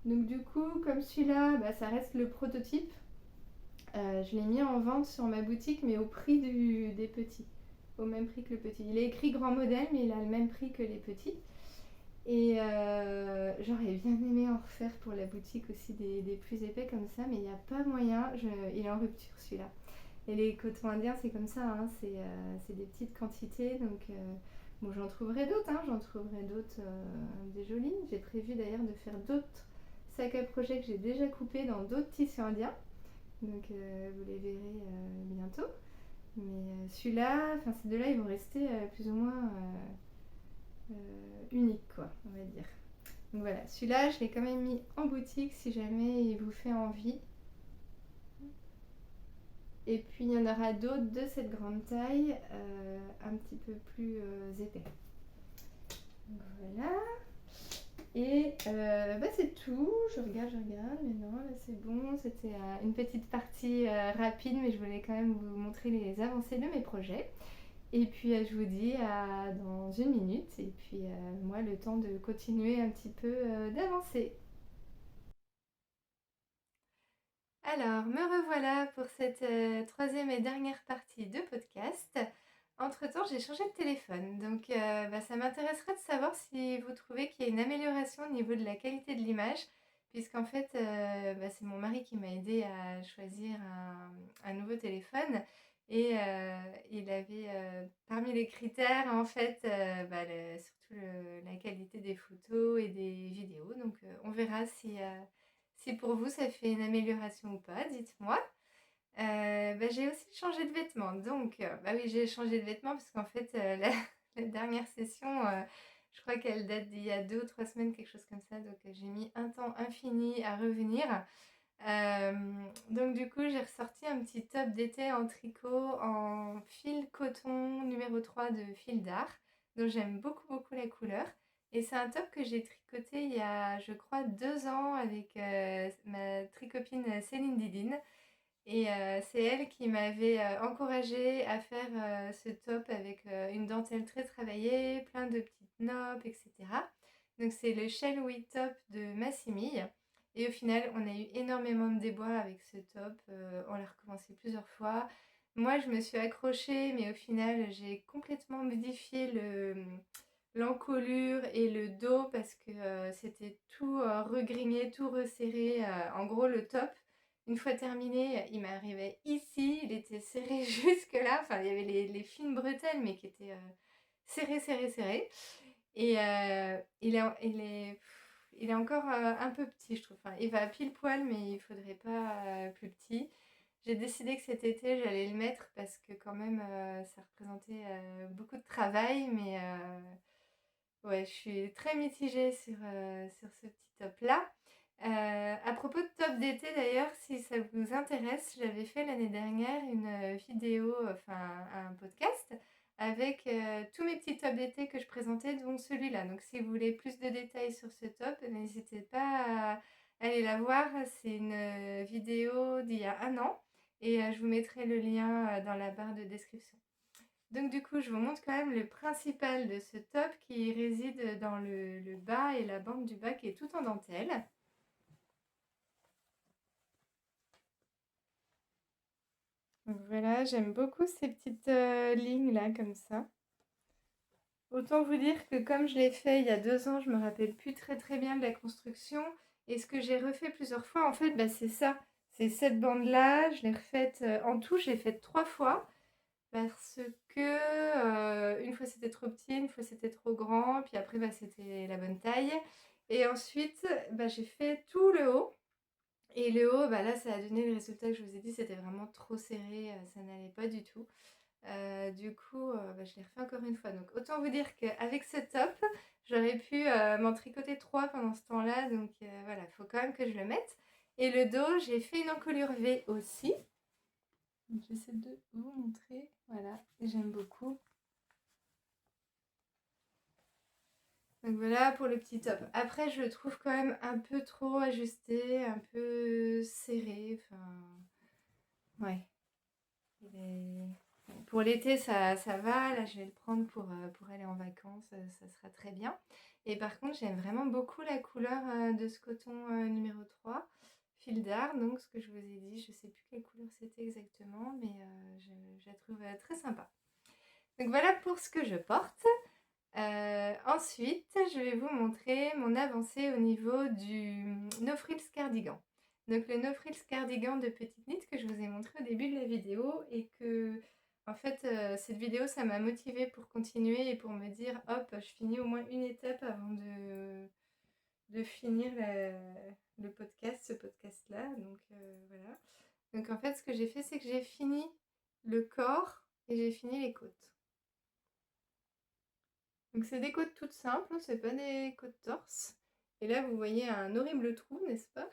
Donc du coup, comme celui-là, ça reste le prototype. Je l'ai mis en vente sur ma boutique, mais au prix des petits. Au même prix que le petit. Il est écrit grand modèle, mais il a le même prix que les petits. Et j'aurais bien aimé en refaire pour la boutique aussi des plus épais comme ça, mais il n'y a pas moyen. Il est en rupture celui-là. Et les cotons indiens, c'est comme ça, hein, c'est des petites quantités. Donc bon, j'en trouverai d'autres, hein, des jolis. J'ai prévu d'ailleurs de faire d'autres sacs à projet que j'ai déjà coupés dans d'autres tissus indiens. Donc vous les verrez bientôt. Mais celui-là, enfin ces deux-là, ils vont rester plus ou moins uniques, quoi, on va dire. Donc voilà, celui-là, je l'ai quand même mis en boutique si jamais il vous fait envie. Et puis il y en aura d'autres de cette grande taille, un petit peu plus épais. Donc voilà. Et c'est tout. Je regarde, mais non, là c'est bon. C'était une petite partie rapide, mais je voulais quand même vous montrer les avancées de mes projets. Et puis je vous dis à dans 1 minute. Et puis moi, le temps de continuer un petit peu d'avancer. Alors, me revoilà pour cette troisième et dernière partie de podcast. Entre-temps, j'ai changé de téléphone, donc ça m'intéresserait de savoir si vous trouvez qu'il y a une amélioration au niveau de la qualité de l'image, puisqu'en fait, c'est mon mari qui m'a aidé à choisir un nouveau téléphone. Et il avait, parmi les critères, en fait, surtout la qualité des photos et des vidéos. Donc, on verra si pour vous ça fait une amélioration ou pas, dites-moi. J'ai aussi changé de vêtements. Donc, oui, j'ai changé de vêtements parce qu'en fait, la dernière session, je crois qu'elle date d'il y a 2 ou 3 semaines, quelque chose comme ça. Donc, j'ai mis un temps infini à revenir. Donc, du coup, j'ai ressorti un petit top d'été en tricot en fil coton numéro 3 de fil d'art, dont j'aime beaucoup, beaucoup la couleur. Et c'est un top que j'ai tricoté il y a, je crois, 2 ans avec ma tricopine Céline Didine. Et c'est elle qui m'avait encouragée à faire ce top avec une dentelle très travaillée, plein de petites noppes, etc. Donc c'est le Shell Wheat Top de Massimille. Et au final, on a eu énormément de déboires avec ce top. On l'a recommencé plusieurs fois. Moi, je me suis accrochée, mais au final, j'ai complètement modifié l'encolure et le dos parce que c'était tout regrigné, tout resserré. En gros, le top, une fois terminé, il m'arrivait ici, il était serré jusque là. Enfin, il y avait les fines bretelles, mais qui étaient serrées, serrées, serrées. Et il est encore un peu petit, je trouve. Enfin, il va pile poil, mais il faudrait pas plus petit. J'ai décidé que cet été, j'allais le mettre parce que quand même, ça représentait beaucoup de travail. Mais ouais, je suis très mitigée sur ce petit top-là. À propos de top d'été d'ailleurs, si ça vous intéresse, j'avais fait l'année dernière une vidéo, enfin un podcast avec tous mes petits tops d'été que je présentais, dont celui-là. Donc si vous voulez plus de détails sur ce top, n'hésitez pas à aller la voir. C'est une vidéo d'il y a 1 an et je vous mettrai le lien dans la barre de description. Donc du coup, je vous montre quand même le principal de ce top qui réside dans le bas et la bande du bas qui est tout en dentelle. Donc voilà, j'aime beaucoup ces petites lignes là comme ça. Autant vous dire que comme je l'ai fait il y a 2 ans, je me rappelle plus très bien de la construction. Et ce que j'ai refait plusieurs fois, en fait, bah, c'est ça. C'est cette bande-là, je l'ai refaite en tout, je l'ai faite 3 fois. Parce que une fois c'était trop petit, une fois c'était trop grand, puis après bah, c'était la bonne taille. Et ensuite, bah, j'ai fait tout le haut. Et le haut, bah, là, ça a donné le résultat que je vous ai dit, c'était vraiment trop serré, ça n'allait pas du tout. Du coup, bah, je l'ai refait encore une fois. Donc autant vous dire qu'avec ce top, j'aurais pu m'en tricoter 3 pendant ce temps-là. Donc voilà, il faut quand même que je le mette. Et le dos, j'ai fait une encolure V aussi. J'essaie de vous montrer. Voilà, et j'aime beaucoup. Donc voilà pour le petit top. Après, je le trouve quand même un peu trop ajusté, un peu serré. Enfin, ouais. Pour l'été, ça va. Là, je vais le prendre pour aller en vacances. Ça sera très bien. Et par contre, j'aime vraiment beaucoup la couleur de ce coton numéro 3, fil d'art. Donc, ce que je vous ai dit, je ne sais plus quelle couleur c'était exactement, mais je la trouve très sympa. Donc voilà pour ce que je porte. Ensuite, je vais vous montrer mon avancée au niveau du No Frills Cardigan. Donc le No Frills Cardigan de Petite Knit que je vous ai montré au début de la vidéo et que, en fait, cette vidéo, ça m'a motivée pour continuer et pour me dire, hop, je finis au moins une étape avant de finir le podcast, ce podcast-là. Donc voilà. Donc en fait, ce que j'ai fait, c'est que j'ai fini le corps et j'ai fini les côtes. Donc c'est des côtes toutes simples, c'est pas des côtes torse. Et là vous voyez un horrible trou, n'est-ce pas?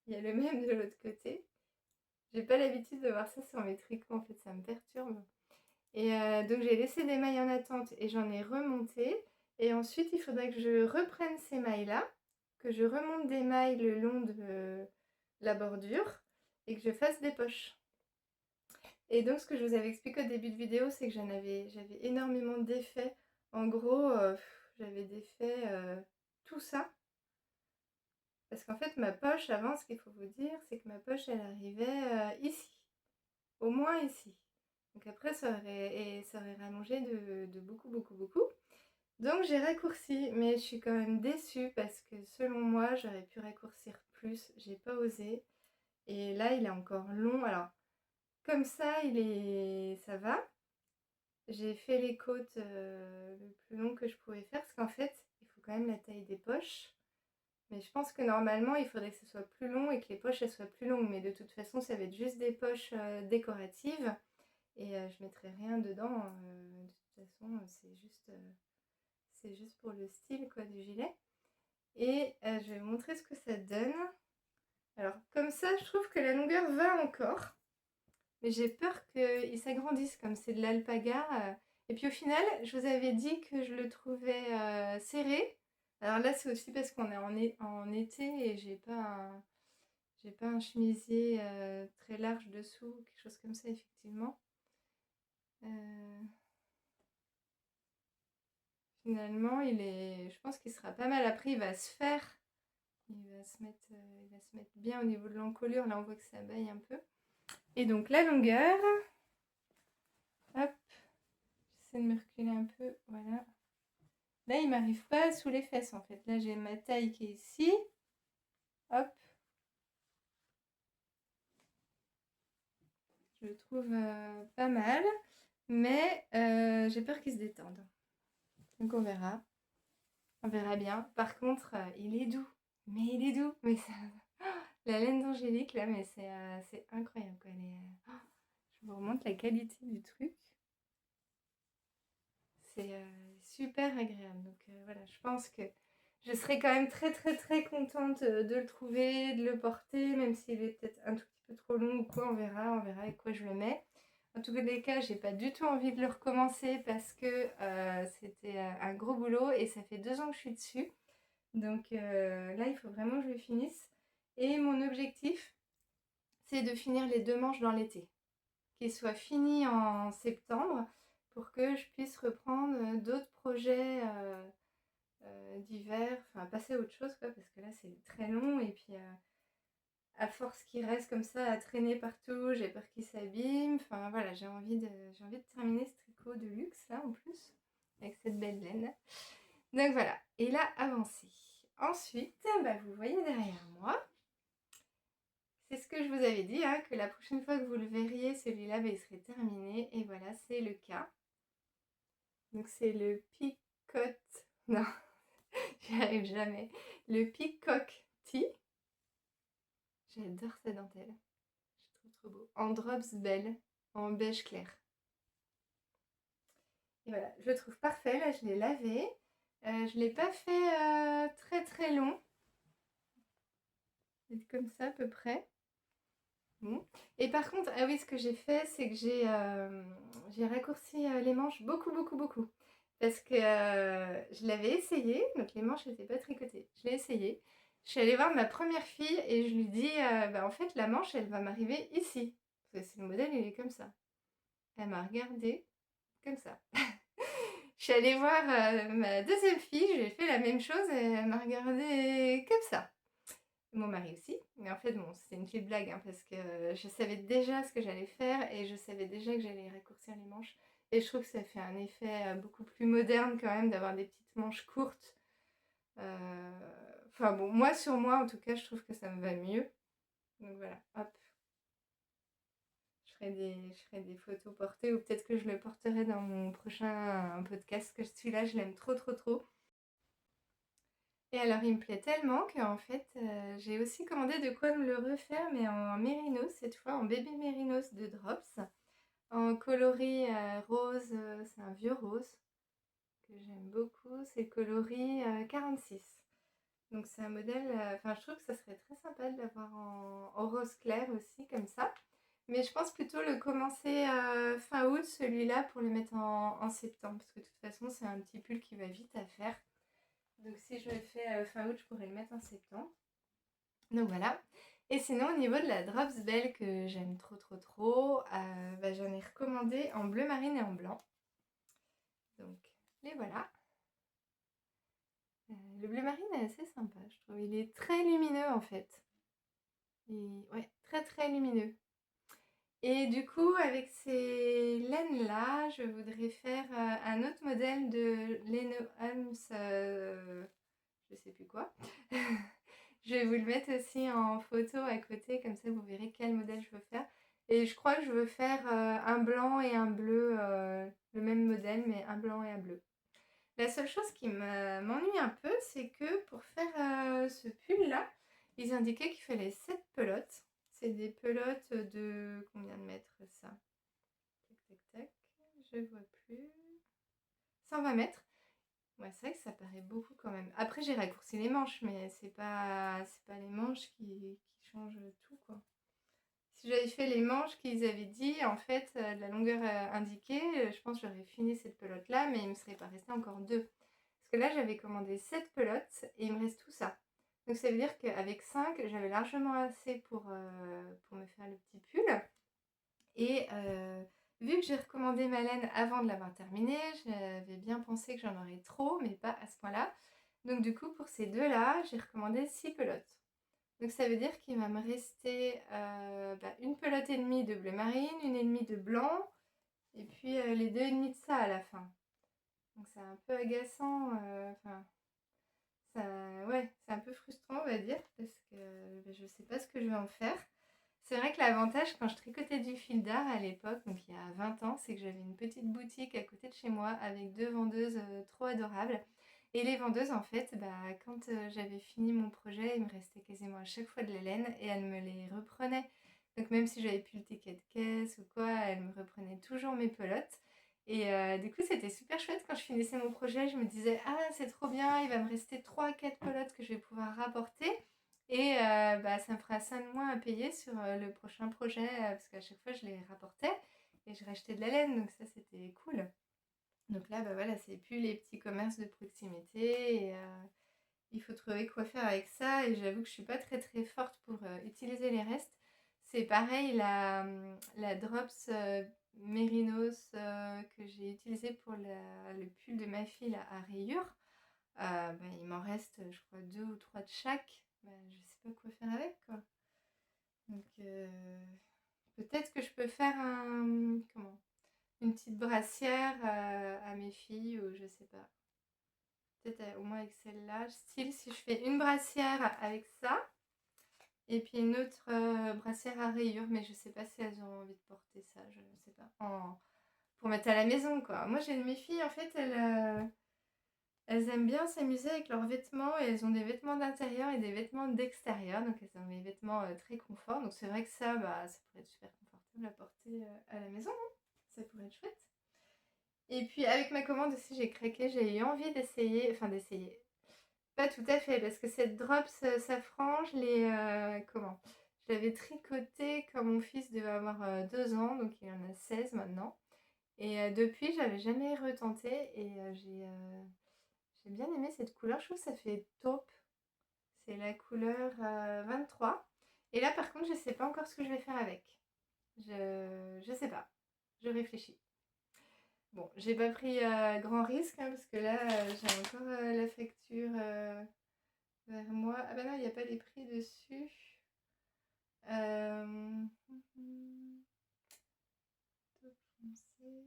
Il y a le même de l'autre côté. J'ai pas l'habitude de voir ça sur mes tricots, en fait ça me perturbe. Et donc j'ai laissé des mailles en attente et j'en ai remonté. Et ensuite il faudrait que je reprenne ces mailles-là, que je remonte des mailles le long de la bordure et que je fasse des poches. Et donc ce que je vous avais expliqué au début de vidéo, c'est que j'avais énormément d'effets. En gros, j'avais défait tout ça. Parce qu'en fait, ma poche, avant, ce qu'il faut vous dire, c'est que ma poche, elle arrivait ici. Au moins ici. Donc après, ça aurait rallongé de beaucoup. Donc j'ai raccourci, mais je suis quand même déçue parce que selon moi, j'aurais pu raccourcir plus. J'ai pas osé. Et là, il est encore long. Alors, comme ça, ça va. J'ai fait les côtes le plus long que je pouvais faire parce qu'en fait, il faut quand même la taille des poches. Mais je pense que normalement, il faudrait que ce soit plus long et que les poches elles soient plus longues. Mais de toute façon, ça va être juste des poches décoratives et je mettrai rien dedans. De toute façon, c'est juste pour le style quoi, du gilet. Et je vais vous montrer ce que ça donne. Alors, comme ça, je trouve que la longueur va encore. Mais j'ai peur qu'il s'agrandisse comme c'est de l'alpaga. Et puis au final, je vous avais dit que je le trouvais serré. Alors là, c'est aussi parce qu'on est en été et j'ai pas un chemisier très large dessous, quelque chose comme ça, effectivement. Finalement, je pense qu'il sera pas mal. Après, il va se faire. Il va se mettre bien au niveau de l'encolure. Là, on voit que ça baille un peu. Et donc, la longueur. Hop. J'essaie de me reculer un peu. Voilà. Là, il m'arrive pas sous les fesses, en fait. Là, j'ai ma taille qui est ici. Hop. Je le trouve pas mal. Mais j'ai peur qu'il se détende. Donc, on verra. On verra bien. Par contre, il est doux. Mais il est doux. Mais ça... La laine d'Angélique, là, mais c'est incroyable, quoi. Je vous remontre la qualité du truc. C'est super agréable. Donc voilà, je pense que je serai quand même très contente de le trouver, de le porter, même s'il est peut-être un tout petit peu trop long ou quoi, on verra avec quoi je le mets. En tous les cas, j'ai pas du tout envie de le recommencer parce que c'était un gros boulot et ça fait 2 ans que je suis dessus. Donc là, il faut vraiment que je le finisse. Et mon objectif, c'est de finir les 2 manches dans l'été. Qu'ils soient finis en septembre pour que je puisse reprendre d'autres projets divers, enfin passer à autre chose quoi, parce que là c'est très long et puis à force qu'il reste comme ça à traîner partout, j'ai peur qu'il s'abîme. Enfin voilà, j'ai envie de terminer ce tricot de luxe là en plus, avec cette belle laine. Donc voilà, et là avancé. Ensuite, vous voyez derrière moi, c'est ce que je vous avais dit, hein, que la prochaine fois que vous le verriez, celui-là, il serait terminé. Et voilà, c'est le cas. Donc c'est le Peacock, non, j'y arrive jamais. Le Peacock Tee. J'adore sa dentelle. Je trouve trop beau. En drops belle, en beige clair. Et voilà, je le trouve parfait. Là, je l'ai lavé. Je ne l'ai pas fait très très long. C'est comme ça à peu près. Bon. Et par contre, ah oui, ce que j'ai fait, c'est que j'ai raccourci les manches beaucoup, beaucoup, beaucoup. Parce que je l'avais essayé, donc les manches n'étaient pas tricotées. Je l'ai essayé. Je suis allée voir ma première fille et je lui dis, en fait, la manche, elle va m'arriver ici. Parce que c'est le modèle, il est comme ça. Elle m'a regardé comme ça. Je suis allée voir ma deuxième fille, je lui ai fait la même chose et elle m'a regardé comme ça. Mon mari aussi, mais en fait bon, c'était une petite blague hein, parce que je savais déjà ce que j'allais faire et je savais déjà que j'allais raccourcir les manches et je trouve que ça fait un effet beaucoup plus moderne quand même d'avoir des petites manches courtes. Enfin bon, moi sur moi en tout cas je trouve que ça me va mieux. Donc voilà, hop. Je ferai des photos portées ou peut-être que je le porterai dans mon prochain podcast, que celui-là je l'aime trop trop trop. Et alors, il me plaît tellement qu'en fait, j'ai aussi commandé de quoi me le refaire, mais en mérinos, cette fois en baby mérinos de Drops, en coloris rose, c'est un vieux rose que j'aime beaucoup, c'est le coloris 46. Donc c'est un modèle, enfin je trouve que ça serait très sympa de l'avoir en rose clair aussi, comme ça. Mais je pense plutôt le commencer fin août, celui-là, pour le mettre en septembre, parce que de toute façon, c'est un petit pull qui va vite à faire. Donc si je le fais fin août, je pourrais le mettre en septembre. Donc voilà. Et sinon, au niveau de la Drops Belle que j'aime trop trop trop, j'en ai recommandé en bleu marine et en blanc. Donc les voilà. Le bleu marine est assez sympa, je trouve. Il est très lumineux en fait. Ouais, très très lumineux. Et du coup, avec ces laines-là, je voudrais faire un autre modèle de Leno je sais plus quoi. Je vais vous le mettre aussi en photo à côté, comme ça vous verrez quel modèle je veux faire. Et je crois que je veux faire un blanc et un bleu, le même modèle, mais un blanc et un bleu. La seule chose qui m'ennuie un peu, c'est que pour faire ce pull-là, ils indiquaient qu'il fallait 7 pelotes. C'est des pelotes de combien de mètres ça? Tac, tac, tac. Je vois plus. 120 mètres. Ouais, c'est vrai que ça paraît beaucoup quand même. Après, j'ai raccourci les manches, mais c'est pas les manches qui changent tout, quoi. Si j'avais fait les manches qu'ils avaient dit, en fait, de la longueur indiquée, je pense que j'aurais fini cette pelote-là, mais il me serait pas resté encore deux. Parce que là, j'avais commandé 7 pelotes et il me reste tout ça. Donc ça veut dire qu'avec 5, j'avais largement assez pour me faire le petit pull. Et vu que j'ai recommandé ma laine avant de l'avoir terminée, j'avais bien pensé que j'en aurais trop, mais pas à ce point-là. Donc du coup, pour ces deux-là, j'ai recommandé 6 pelotes. Donc ça veut dire qu'il va me rester une pelote et demie de bleu marine, une et demie de blanc, et puis les deux et demi de ça à la fin. Donc c'est un peu agaçant, ouais, c'est un peu frustrant, on va dire, parce que je sais pas ce que je vais en faire. C'est vrai que l'avantage quand je tricotais du fil d'art à l'époque, donc il y a 20 ans, c'est que j'avais une petite boutique à côté de chez moi avec deux vendeuses trop adorables. Et les vendeuses, en fait, quand j'avais fini mon projet, il me restait quasiment à chaque fois de la laine et elles me les reprenaient. Donc même si j'avais plus le ticket de caisse ou quoi, elles me reprenaient toujours mes pelotes. Et du coup, c'était super chouette quand je finissais mon projet. Je me disais, ah, c'est trop bien, il va me rester 3-4 pelotes que je vais pouvoir rapporter. Et ça me fera ça de moins à payer sur le prochain projet, parce qu'à chaque fois, je les rapportais et je rachetais de la laine. Donc ça, c'était cool. Donc là, voilà, c'est plus les petits commerces de proximité. Et, il faut trouver quoi faire avec ça. Et j'avoue que je suis pas très très forte pour utiliser les restes. c'est pareil, la Drops Mérinos que j'ai utilisée pour le pull de ma fille là, à rayures. Il m'en reste, je crois, 2 ou 3 de chaque. Je sais pas quoi faire avec, quoi. Donc, peut-être que je peux faire une petite brassière à mes filles, ou je sais pas. Peut-être au moins avec celle-là. Style, si je fais une brassière avec ça, et puis une autre brassière à rayures, mais je sais pas si elles ont envie de porter ça, je ne sais pas. Pour mettre à la maison, quoi. Moi, j'ai mes filles, en fait, elles aiment bien s'amuser avec leurs vêtements, et elles ont des vêtements d'intérieur et des vêtements d'extérieur. Donc, elles ont des vêtements très confort. Donc, c'est vrai que ça pourrait être super confortable à porter à la maison, hein. Ça pourrait être chouette. Et puis, avec ma commande aussi, j'ai craqué. J'ai eu envie d'essayer. Enfin, d'essayer. Pas tout à fait, parce que cette Drops safran, je l'avais tricotée quand mon fils devait avoir 2 ans, donc il en a 16 maintenant. Et depuis, j'avais jamais retenté, et j'ai bien aimé cette couleur. Je trouve que ça fait taupe. C'est la couleur 23. Et là, par contre, je sais pas encore ce que je vais faire avec. Je sais pas. Je réfléchis. Bon, j'ai pas pris grand risque, hein, parce que là, j'ai encore la facture vers moi. Ah bah non, il n'y a pas les prix dessus. Euh... Taupe foncé.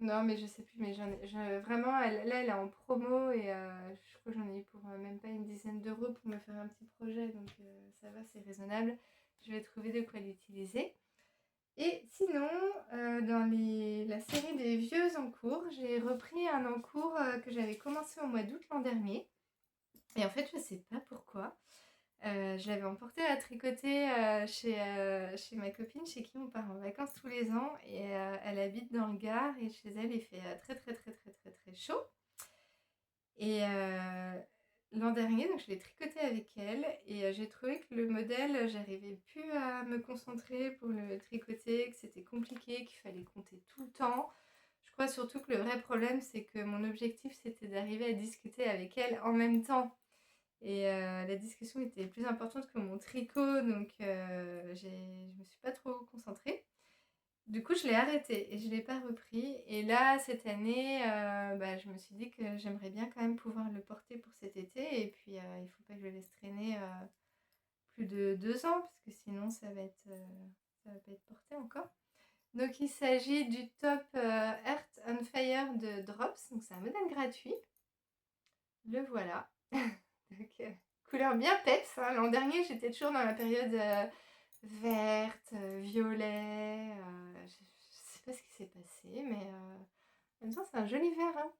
Non, mais je sais plus, mais vraiment, là, elle est en promo, et je crois que j'en ai eu pour même pas une dizaine d'euros pour me faire un petit projet, donc ça va, c'est raisonnable. Je vais trouver de quoi l'utiliser. Et sinon, dans la série des vieux encours, j'ai repris un encours que j'avais commencé au mois d'août l'an dernier. Et en fait, je sais pas pourquoi. Je l'avais emporté à tricoter chez ma copine, chez qui on part en vacances tous les ans. Et elle habite dans le Gard, et chez elle, il fait très très très très très très chaud. Et l'an dernier, donc, je l'ai tricoté avec elle, et j'ai trouvé que le modèle, j'arrivais plus à me concentrer pour le tricoter, que c'était compliqué, qu'il fallait compter tout le temps. Je crois surtout que le vrai problème, c'est que mon objectif, c'était d'arriver à discuter avec elle en même temps. Et la discussion était plus importante que mon tricot, donc je me suis pas trop concentrée. Du coup, je l'ai arrêté et je l'ai pas repris. Et là, cette année, je me suis dit que j'aimerais bien quand même pouvoir le porter pour cet été. Et puis, il faut pas que je le laisse traîner plus de 2 ans, parce que sinon, ça va pas être porté encore. Donc, il s'agit du top Earth on Fire de Drops. Donc, c'est un modèle gratuit. Le voilà. Donc, couleur bien peps, hein. L'an dernier, j'étais toujours dans la période verte, violet. Je sais pas ce qui s'est passé, mais en même temps, c'est un joli vert, hein.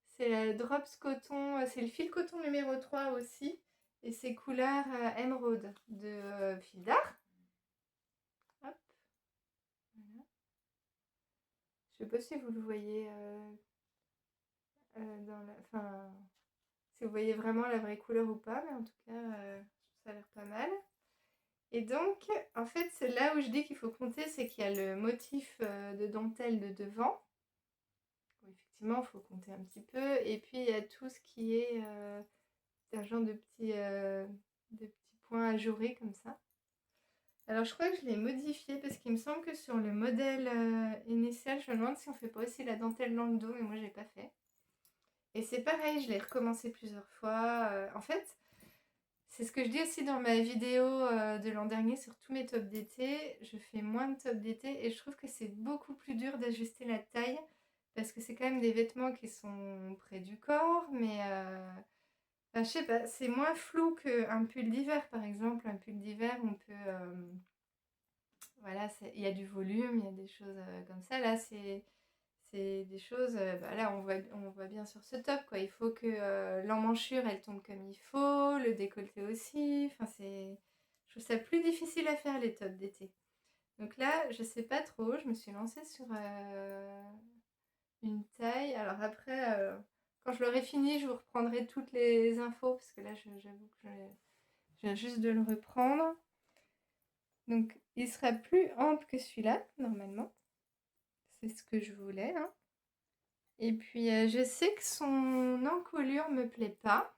C'est la Drops Coton, c'est le fil coton numéro 3 aussi. Et c'est couleur émeraude de fil d'art. Hop, voilà. Je sais pas si vous le voyez si vous voyez vraiment la vraie couleur ou pas, mais en tout cas, ça a l'air pas mal. Et donc, en fait, c'est là où je dis qu'il faut compter, c'est qu'il y a le motif de dentelle de devant. Bon, effectivement, il faut compter un petit peu. Et puis, il y a tout ce qui est un genre de petits points ajourés comme ça. Alors, je crois que je l'ai modifié parce qu'il me semble que sur le modèle initial, je me demande si on fait pas aussi la dentelle dans le dos, mais moi, je l'ai pas fait. Et c'est pareil, je l'ai recommencé plusieurs fois. En fait, c'est ce que je dis aussi dans ma vidéo de l'an dernier sur tous mes tops d'été. Je fais moins de tops d'été, et je trouve que c'est beaucoup plus dur d'ajuster la taille, parce que c'est quand même des vêtements qui sont près du corps, mais je sais pas, c'est moins flou qu'un pull d'hiver par exemple. Un pull d'hiver, on peut. Voilà, il y a du volume, il y a des choses comme ça. Là, c'est des choses, là on voit bien sur ce top, quoi. Il faut que l'emmanchure elle tombe comme il faut, le décolleté aussi. Enfin, je trouve ça plus difficile à faire, les tops d'été. Donc là, je sais pas trop, je me suis lancée sur une taille. Alors après, quand je l'aurai fini, je vous reprendrai toutes les infos, parce que là, j'avoue que je viens juste de le reprendre. Donc, il sera plus ample que celui-là, normalement. C'est ce que je voulais, hein. Et puis, je sais que son encolure me plaît pas.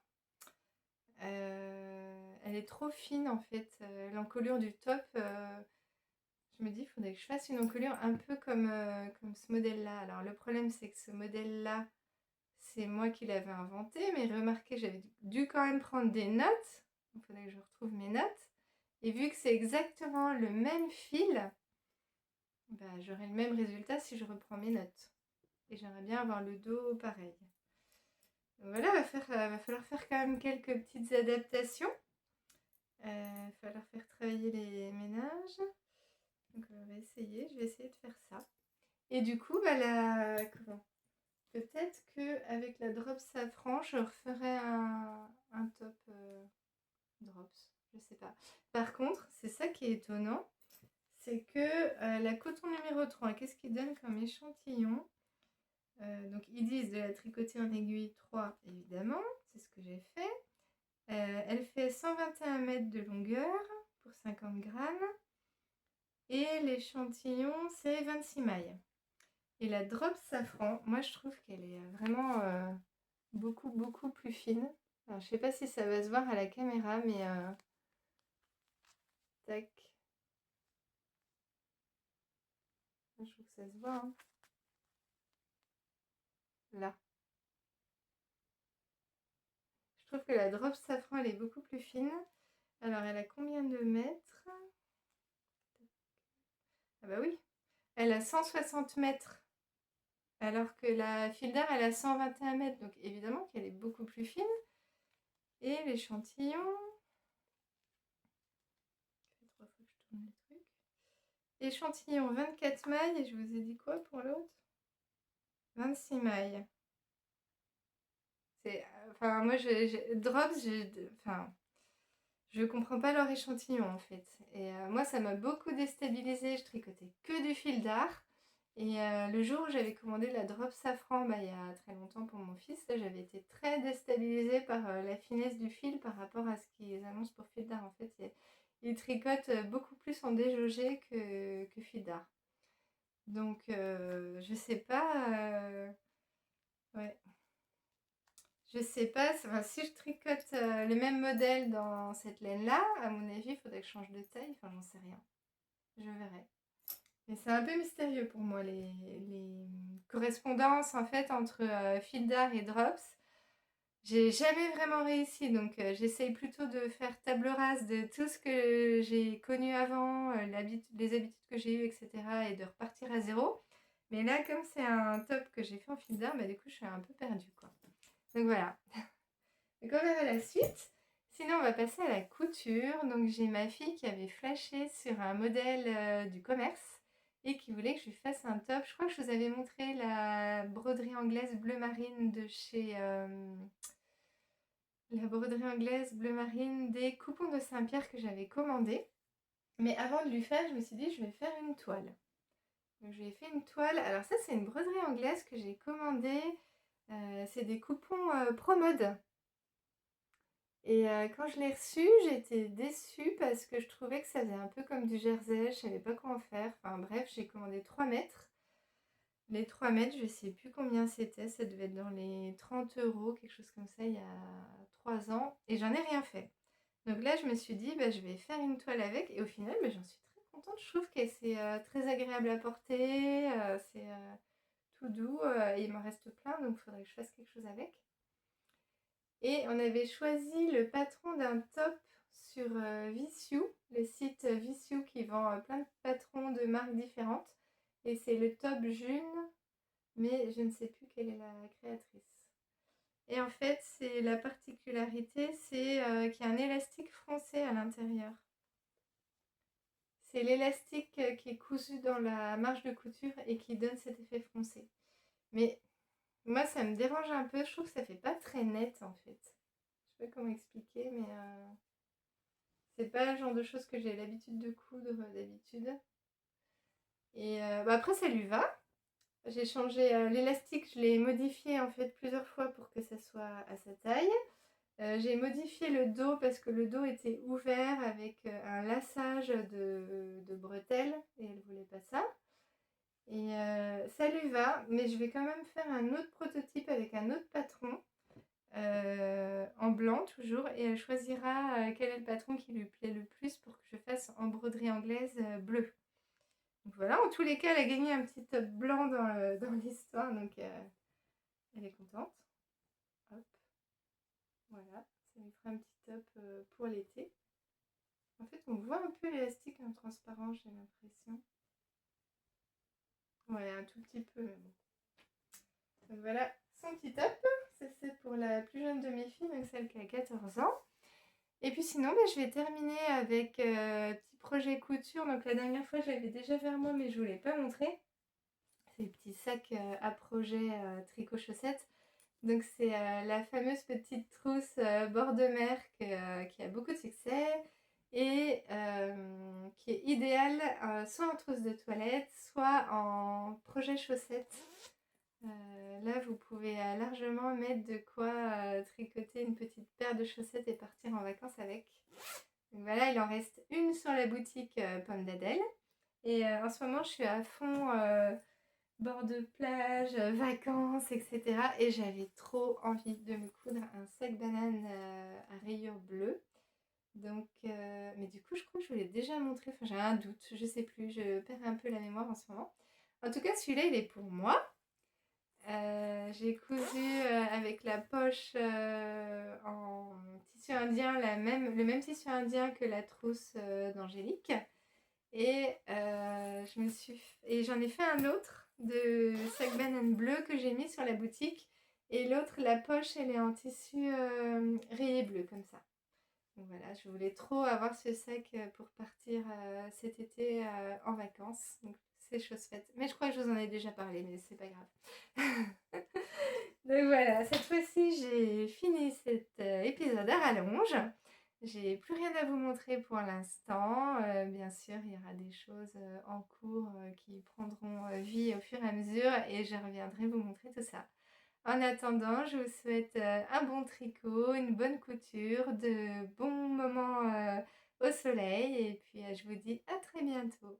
elle est trop fine en fait. L'encolure du top, je me dis, il faudrait que je fasse une encolure un peu comme ce modèle-là. Alors le problème, c'est que ce modèle-là, c'est moi qui l'avais inventé, mais remarquez, j'avais dû quand même prendre des notes. Il faudrait que je retrouve mes notes. Et vu que c'est exactement le même fil, bah, j'aurai le même résultat si je reprends mes notes. Et j'aimerais bien avoir le dos pareil. Donc voilà, va falloir faire quand même quelques petites adaptations. Il va falloir faire travailler les ménages. Donc on va essayer, je vais essayer de faire ça. Et du coup, bah, peut-être qu'avec la Drops Safran, je referai un top Drops. Je sais pas. Par contre, c'est ça qui est étonnant. C'est que la coton numéro 3, qu'est-ce qu'ils donnent comme échantillon? Donc ils disent de la tricoter en aiguille 3, évidemment. C'est ce que j'ai fait. Elle fait 121 mètres de longueur pour 50 grammes. Et l'échantillon, c'est 26 mailles. Et la Drop Safran, moi je trouve qu'elle est vraiment beaucoup, beaucoup plus fine. Alors je sais pas si ça va se voir à la caméra, mais tac. Je trouve que ça se voit. Hein. Là. Je trouve que la Drop Safran, elle est beaucoup plus fine. Alors elle a combien de mètres? Ah bah oui, elle a 160 mètres. Alors que la fil d'art, elle a 121 mètres. Donc évidemment qu'elle est beaucoup plus fine. Et l'échantillon... Ça fait 3 fois que je tourne le truc. Échantillon 24 mailles. Et je vous ai dit quoi pour l'autre? 26 mailles. C'est... Enfin, moi, Drops, enfin... Je comprends pas leur échantillon en fait. Et moi, ça m'a beaucoup déstabilisée. Je tricotais que du fil d'art. Et le jour où j'avais commandé la Drop Safran, bah, il y a très longtemps pour mon fils, là, j'avais été très déstabilisée par la finesse du fil par rapport à ce qu'ils annoncent pour fil d'art. En fait, ils tricotent beaucoup plus en déjaugé que fil d'art. Donc, je sais pas. Ouais. Je sais pas, enfin, si je tricote le même modèle dans cette laine-là, à mon avis, il faudrait que je change de taille. Enfin, j'en sais rien. Je verrai. Mais c'est un peu mystérieux pour moi, les correspondances en fait entre fil d'art et drops. J'ai jamais vraiment réussi, donc j'essaye plutôt de faire table rase de tout ce que j'ai connu avant, les habitudes que j'ai eues, etc. et de repartir à zéro. Mais là, comme c'est un top que j'ai fait en fil d'art, bah, du coup, je suis un peu perdue, quoi. Donc voilà. Donc on verra la suite. Sinon, on va passer à la couture. Donc j'ai ma fille qui avait flashé sur un modèle du commerce et qui voulait que je lui fasse un top. Je crois que je vous avais montré la broderie anglaise bleu marine de chez... la broderie anglaise bleu marine des coupons de Saint-Pierre que j'avais commandé. Mais avant de lui faire, je me suis dit, je vais faire une toile. Donc je lui ai fait une toile. Alors ça, c'est une broderie anglaise que j'ai commandée. C'est des coupons Pro Mode. Et quand je l'ai reçu, j'étais déçue parce que je trouvais que ça faisait un peu comme du jersey, je savais pas quoi en faire. Enfin bref, j'ai commandé 3 mètres. Les 3 mètres, je sais plus combien c'était, ça devait être dans les 30 euros, quelque chose comme ça, il y a 3 ans. Et j'en ai rien fait. Donc là, je me suis dit, bah, je vais faire une toile avec. Et au final, bah, j'en suis très contente. Je trouve que c'est très agréable à porter, c'est tout doux. Et il m'en reste plein, donc il faudrait que je fasse quelque chose avec. Et on avait choisi le patron d'un top sur Vissou, le site Vissou qui vend plein de patrons de marques différentes. Et c'est le top June, mais je ne sais plus quelle est la créatrice. Et en fait, c'est la particularité, c'est qu'il y a un élastique froncé à l'intérieur. C'est l'élastique qui est cousu dans la marge de couture et qui donne cet effet froncé. Mais moi, ça me dérange un peu, je trouve que ça fait pas très net en fait. Je sais pas comment expliquer, mais c'est pas le genre de choses que j'ai l'habitude de coudre d'habitude. Et bah après, ça lui va. J'ai changé l'élastique, je l'ai modifié en fait plusieurs fois pour que ça soit à sa taille. J'ai modifié le dos parce que le dos était ouvert avec un lassage de bretelles et elle voulait pas ça. Et ça lui va, mais je vais quand même faire un autre prototype avec un autre patron en blanc toujours, et elle choisira quel est le patron qui lui plaît le plus pour que je fasse en broderie anglaise bleue. Donc voilà, en tous les cas, elle a gagné un petit top blanc dans l'histoire, donc elle est contente. Hop, voilà, ça lui fera un petit top pour l'été. En fait, on voit un peu l'élastique en transparent, j'ai l'impression. Ouais, un tout petit peu, mais bon. Donc voilà son petit top. Ça, c'est pour la plus jeune de mes filles, donc celle qui a 14 ans. Et puis sinon, je vais terminer avec petit projet couture. Donc la dernière fois, je l'avais déjà fait moi, mais je ne vous l'ai pas montré. C'est les petits sacs à projet tricot chaussettes. Donc c'est la fameuse petite trousse bord de mer qui a beaucoup de succès et qui est idéale soit en trousse de toilette, soit en projet chaussettes. Là, vous pouvez largement mettre de quoi tricoter une petite paire de chaussettes et partir en vacances avec. Donc voilà, il en reste une sur la boutique Pomme d'Adèle. Et en ce moment, je suis à fond bord de plage, vacances, etc. Et j'avais trop envie de me coudre un sac banane à rayures bleues. Donc, mais du coup, je crois que je vous l'ai déjà montré. Enfin, j'ai un doute, je sais plus. Je perds un peu la mémoire en ce moment. En tout cas, celui-là, il est pour moi. J'ai cousu avec la poche en tissu indien, le même tissu indien que la trousse d'Angélique. Et j'en ai fait un autre de sac banane bleu que j'ai mis sur la boutique. Et l'autre, la poche, elle est en tissu rayé bleu, comme ça. Donc voilà, je voulais trop avoir ce sac pour partir cet été en vacances. Donc c'est chose faite. Mais je crois que je vous en ai déjà parlé, mais c'est pas grave. Donc voilà, cette fois-ci, j'ai fini cet épisode à rallonge. J'ai plus rien à vous montrer pour l'instant. Bien sûr, il y aura des choses en cours qui prendront vie au fur et à mesure et je reviendrai vous montrer tout ça. En attendant, je vous souhaite un bon tricot, une bonne couture, de bons moments au soleil et puis je vous dis à très bientôt.